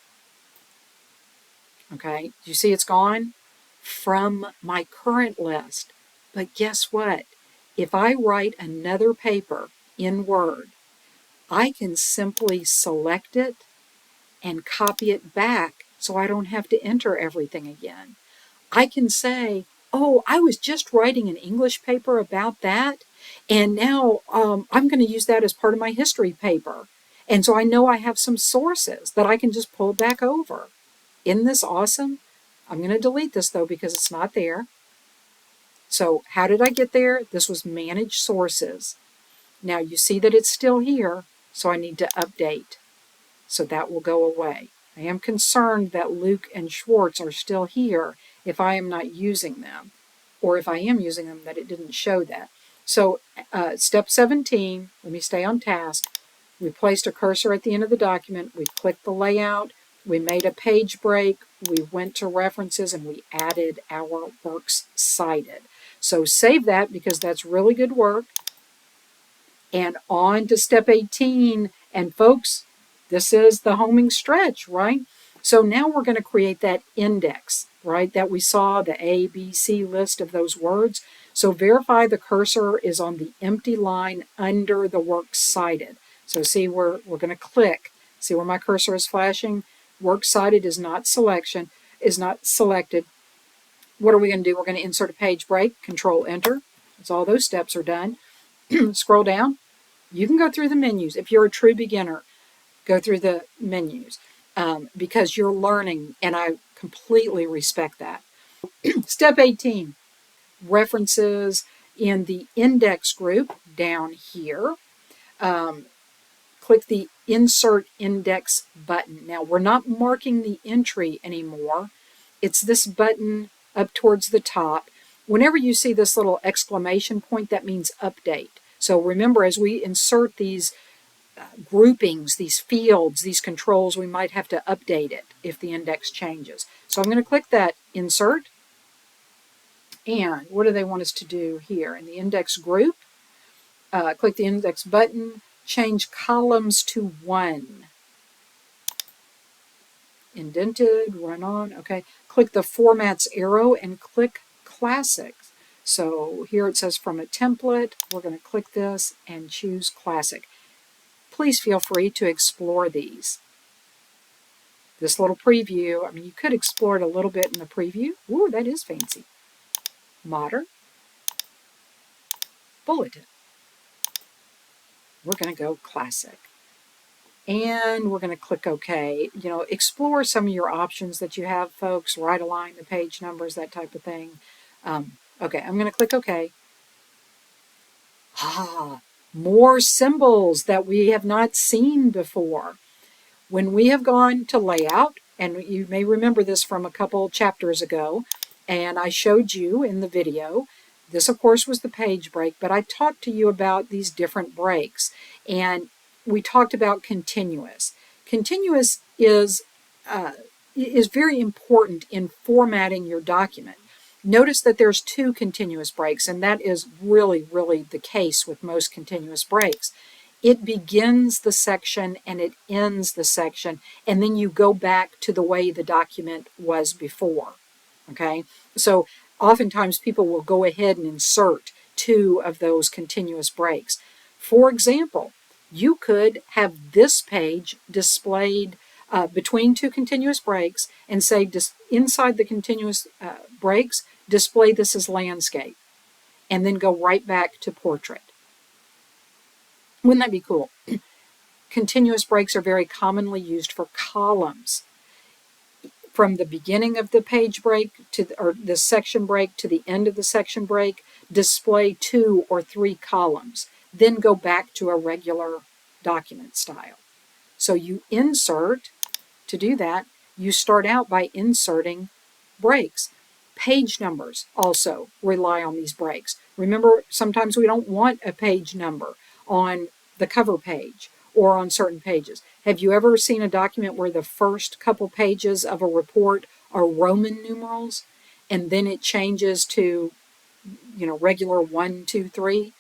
Okay, do you see it's gone from my current list? But guess what? If I write another paper in Word, I can simply select it and copy it back so I don't have to enter everything again. I can say, oh, I was just writing an English paper about that, and now I'm going to use that as part of my history paper. And so I know I have some sources that I can just pull back over. Isn't this awesome? I'm going to delete this though because it's not there. So how did I get there? This was Manage Sources. Now you see that it's still here, so I need to update. So that will go away. I am concerned that Luke and Schwartz are still here if I am not using them, or if I am using them, that it didn't show that. So step 17, let me stay on task. We placed a cursor at the end of the document. We clicked the layout. We made a page break. We went to references and we added our works cited. So save that because that's really good work. And on to step 18. And folks, this is the homing stretch, right? So now we're going to create that index, right, that we saw, the A, B, C list of those words. So verify the cursor is on the empty line under the works cited. So see, we're going to click. See where my cursor is flashing? Works cited is not selected. What are we going to do? We're going to insert a page break, Control Enter. That's all those steps are done. Scroll down. You can go through the menus. If you're a true beginner, go through the menus because you're learning, and I completely respect that. Step 18, references in the index group down here. Click the Insert Index button. Now, we're not marking the entry anymore. It's this button up towards the top. Whenever you see this little exclamation point, that means update. So remember, as we insert these groupings, these fields, these controls, we might have to update it if the index changes. So I'm going to click that Insert. And what do they want us to do here? In the index group, click the index button, change columns to 1. Indented, run on, okay. Click the Formats arrow and click Classic. So here it says from a template, we're going to click this and choose Classic. Please feel free to explore these. This little preview, I mean, you could explore it a little bit in the preview. Ooh, that is fancy. Modern. Bulletin. We're going to go Classic. And we're going to click OK. You know, explore some of your options that you have, folks. Right align the page numbers, that type of thing. Okay, I'm going to click OK. More symbols that we have not seen before. When we have gone to layout, and you may remember this from a couple chapters ago, and I showed you in the video, this of course was the page break, but I talked to you about these different breaks, and we talked about continuous. Continuous is is very important in formatting your document. Notice that there's 2 continuous breaks, and that is really, really the case with most continuous breaks. It begins the section and it ends the section, and then you go back to the way the document was before. Okay, so oftentimes people will go ahead and insert 2 of those continuous breaks. For example, you could have this page displayed between 2 continuous breaks and say inside the continuous breaks, display this as landscape, and then go right back to portrait. Wouldn't that be cool? Continuous breaks are very commonly used for columns. From the beginning of the page break or the section break to the end of the section break, display 2 or 3 columns. Then go back to a regular document style. So you insert. To do that, you start out by inserting breaks. Page numbers also rely on these breaks. Remember, sometimes we don't want a page number on the cover page or on certain pages. Have you ever seen a document where the first couple pages of a report are Roman numerals and then it changes to, regular 1, 2, 3?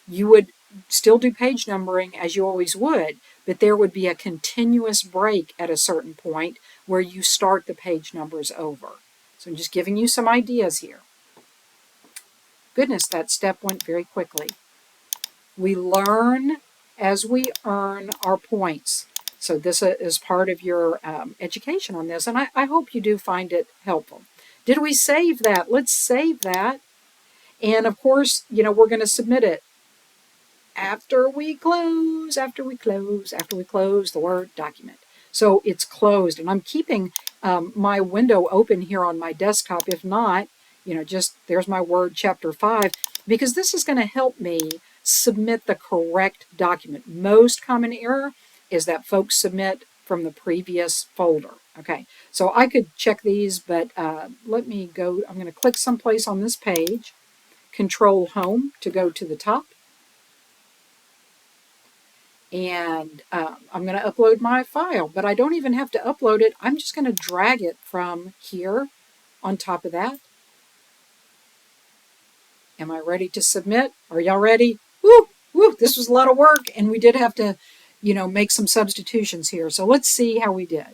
You would still do page numbering as you always would, but there would be a continuous break at a certain point where you start the page numbers over. So I'm just giving you some ideas here. Goodness, that step went very quickly. We learn as we earn our points. So this is part of your education on this, and I hope you do find it helpful. Did we save that? Let's save that. And of course, we're going to submit it after we close the Word document. So it's closed, and I'm keeping my window open here on my desktop. If not, just there's my Word chapter 5, because this is going to help me submit the correct document. Most common error is that folks submit from the previous folder. Okay, so I could check these, but let me go. I'm going to click someplace on this page, Control Home to go to the top. And I'm going to upload my file, but I don't even have to upload it. I'm just going to drag it from here on top of that. Am I ready to submit? Are y'all ready? Woo! Woo! This was a lot of work, and we did have to, make some substitutions here. So let's see how we did.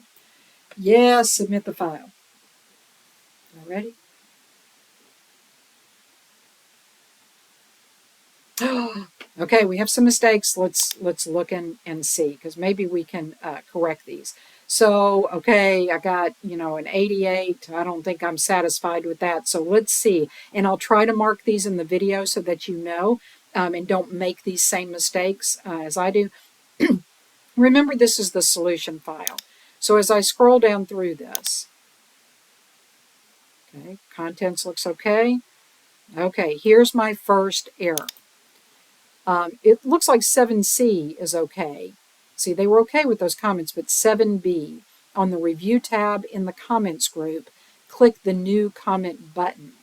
Yes, submit the file. All ready? Okay, we have some mistakes. Let's look and see, because maybe we can correct these. So, okay, I got, an 88. I don't think I'm satisfied with that. So let's see. And I'll try to mark these in the video so that you know and don't make these same mistakes as I do. Remember, this is the solution file. So as I scroll down through this, okay, contents looks okay. Okay, here's my first error. It looks like 7C is okay. See, they were okay with those comments, but 7B, on the Review tab in the Comments group, click the New Comment button.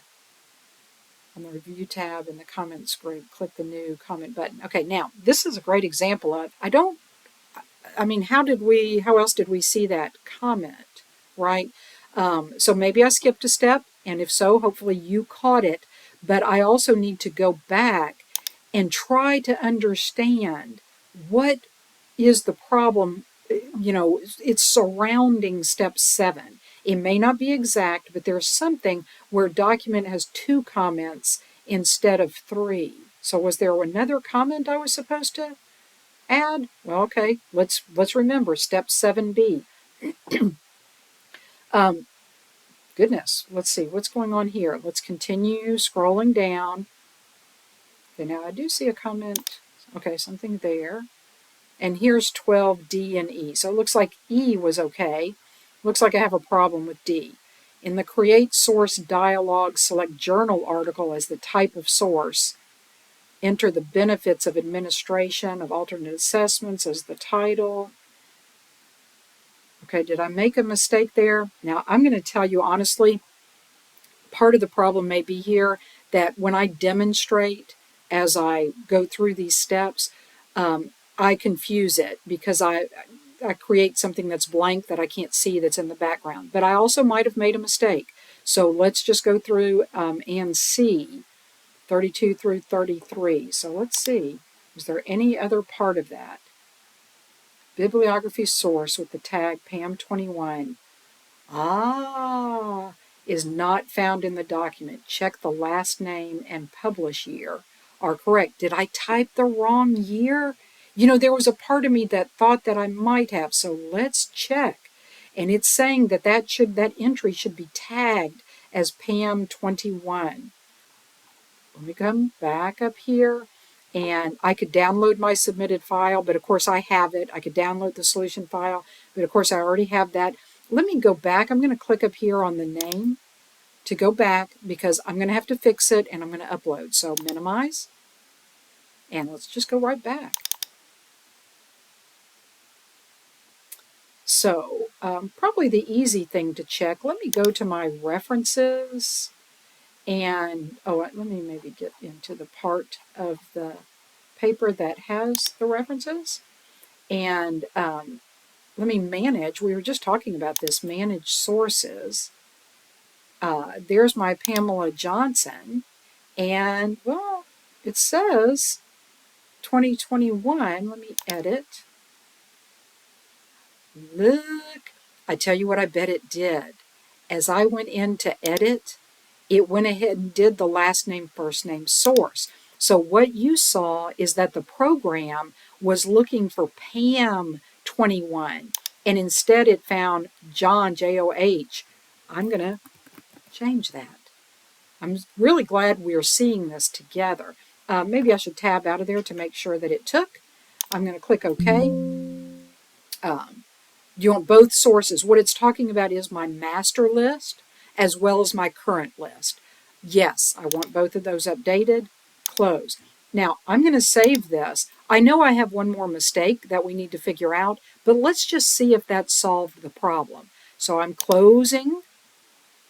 On the Review tab in the Comments group, click the New Comment button. Okay, now, this is a great example of, how else did we see that comment, right? So maybe I skipped a step, and if so, hopefully you caught it, but I also need to go back and try to understand what is the problem, it's surrounding step 7. It may not be exact, but there's something where document has 2 comments instead of 3. So was there another comment I was supposed to add? Well, okay, let's remember step 7B. Goodness, let's see what's going on here. Let's continue scrolling down. Okay, now I do see a comment. Okay, something there. And here's 12D and E. So it looks like E was okay. Looks like I have a problem with D. In the Create Source dialog, select Journal Article as the type of source. Enter the benefits of administration of alternate assessments as the title. Okay, did I make a mistake there? Now, I'm going to tell you honestly, part of the problem may be here that when I demonstrate as I go through these steps, I confuse it because I I create something that's blank that I can't see that's in the background. But I also might have made a mistake. So let's just go through and see 32 through 33. So let's see, is there any other part of that? Bibliography source with the tag PAM21. Is not found in the document. Check the last name and publish year are correct. Did I type the wrong year? You know, there was a part of me that thought that I might have, so let's check. And it's saying that that entry should be tagged as PAM21. Let me come back up here, and I could download my submitted file, but of course I have it. I could download the solution file, but of course I already have that. Let me go back. I'm going to click up here on the name to go back because I'm going to have to fix it and I'm going to upload. So minimize, and let's just go right back. So probably the easy thing to check, let me go to my references and, let me maybe get into the part of the paper that has the references. And let me manage, we were just talking about this, manage sources. There's my Pamela Johnson, and well, it says 2021. Let me edit. Look, I tell you what I bet it did. As I went in to edit, it went ahead and did the last name, first name source. So what you saw is that the program was looking for Pam 21, and instead it found John, J-O-H. I'm going to change that. I'm really glad we're seeing this together. Maybe I should tab out of there to make sure that it took. I'm going to click OK. You want both sources. What it's talking about is my master list as well as my current list. Yes, I want both of those updated. Close. Now, I'm going to save this. I know I have one more mistake that we need to figure out, but let's just see if that solved the problem. So I'm closing.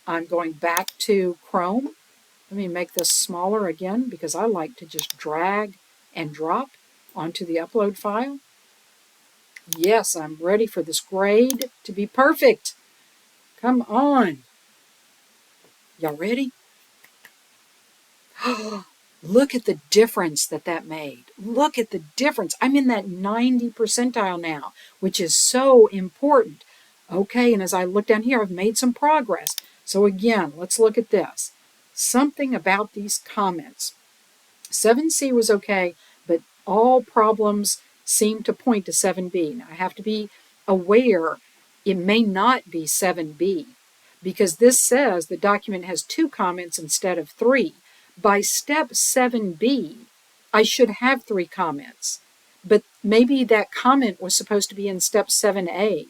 I'm going back to Chrome. Let me make this smaller again because I like to just drag and drop onto the upload file. Yes, I'm ready for this grade to be perfect. Come on. Y'all ready? Look at the difference that made. Look at the difference. I'm in that 90 percentile now, which is so important. Okay, and as I look down here, I've made some progress. So again, let's look at this. Something about these comments. 7C was okay, but all problems seem to point to 7B. Now, I have to be aware it may not be 7B because this says the document has 2 comments instead of 3. By step 7B, I should have 3 comments, but maybe that comment was supposed to be in step 7A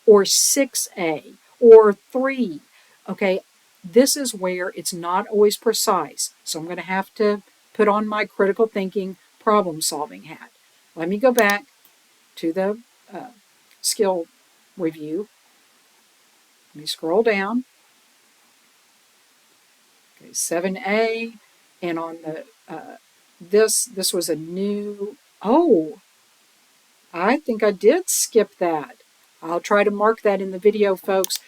or 6A or 3. Okay, this is where it's not always precise, so I'm going to have to put on my critical thinking, problem-solving hat. Let me go back to the skill review. Let me scroll down. Okay, 7A, and on the this was a new. Oh, I think I did skip that. I'll try to mark that in the video, folks.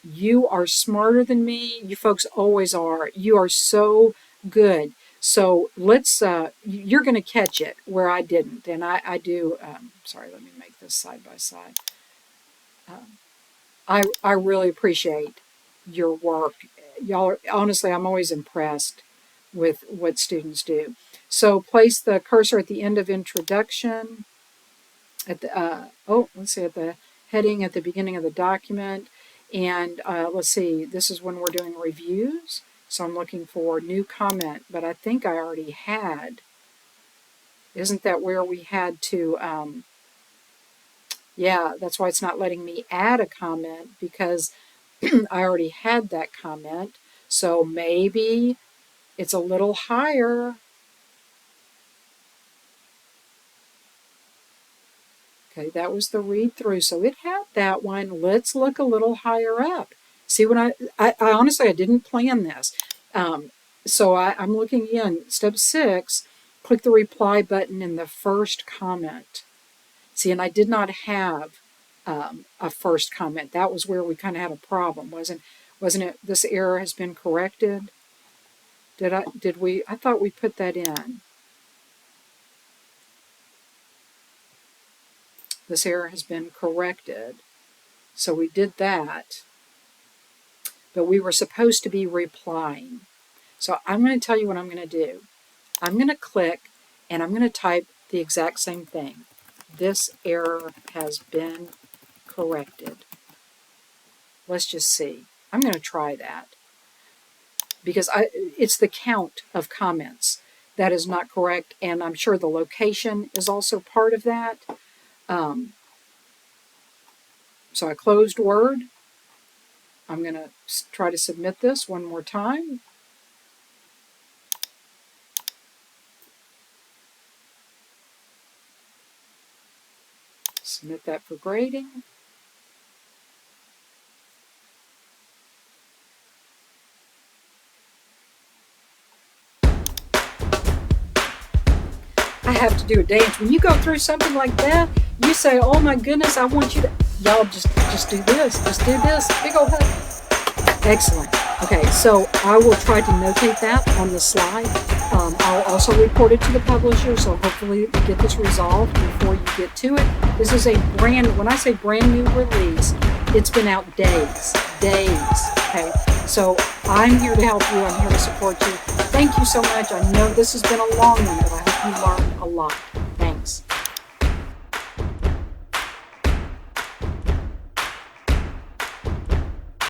You are smarter than me. You folks always are. You are so good. So let's, you're going to catch it where I didn't. And I do, sorry, let me make this side by side. I really appreciate your work. Y'all, honestly, I'm always impressed with what students do. So place the cursor at the end of introduction, at the, let's see, at the heading at the beginning of the document. And let's see, this is when we're doing reviews. So I'm looking for new comment, but I think I already had. Isn't that where we had to, yeah, that's why it's not letting me add a comment because I already had that comment. So maybe it's a little higher. Okay, that was the read through. So it had that one. Let's look a little higher up. See what I honestly, I didn't plan this. So I'm looking in step 6, click the reply button in the first comment. See, and I did not have a first comment. That was where we kind of had a problem, wasn't it? This error has been corrected. I thought we put that in. This error has been corrected. So we did that. But we were supposed to be replying. So I'm going to tell you what I'm going to do. I'm going to click and I'm going to type the exact same thing. This error has been corrected. Let's just see. I'm going to try that. Because it's the count of comments that is not correct, and I'm sure the location is also part of that. So I closed Word. I'm going to try to submit this one more time. Submit that for grading. I have to do a dance. When you go through something like that, you say, oh my goodness, I want you to, y'all just do this. Just do this. Big old hug. Excellent. Okay, so I will try to notate that on the slide. I'll also report it to the publisher, so hopefully we get this resolved before you get to it. This is a when I say brand new release, it's been out days, okay? So I'm here to help you, I'm here to support you. Thank you so much. I know this has been a long one, but I hope you learned a lot.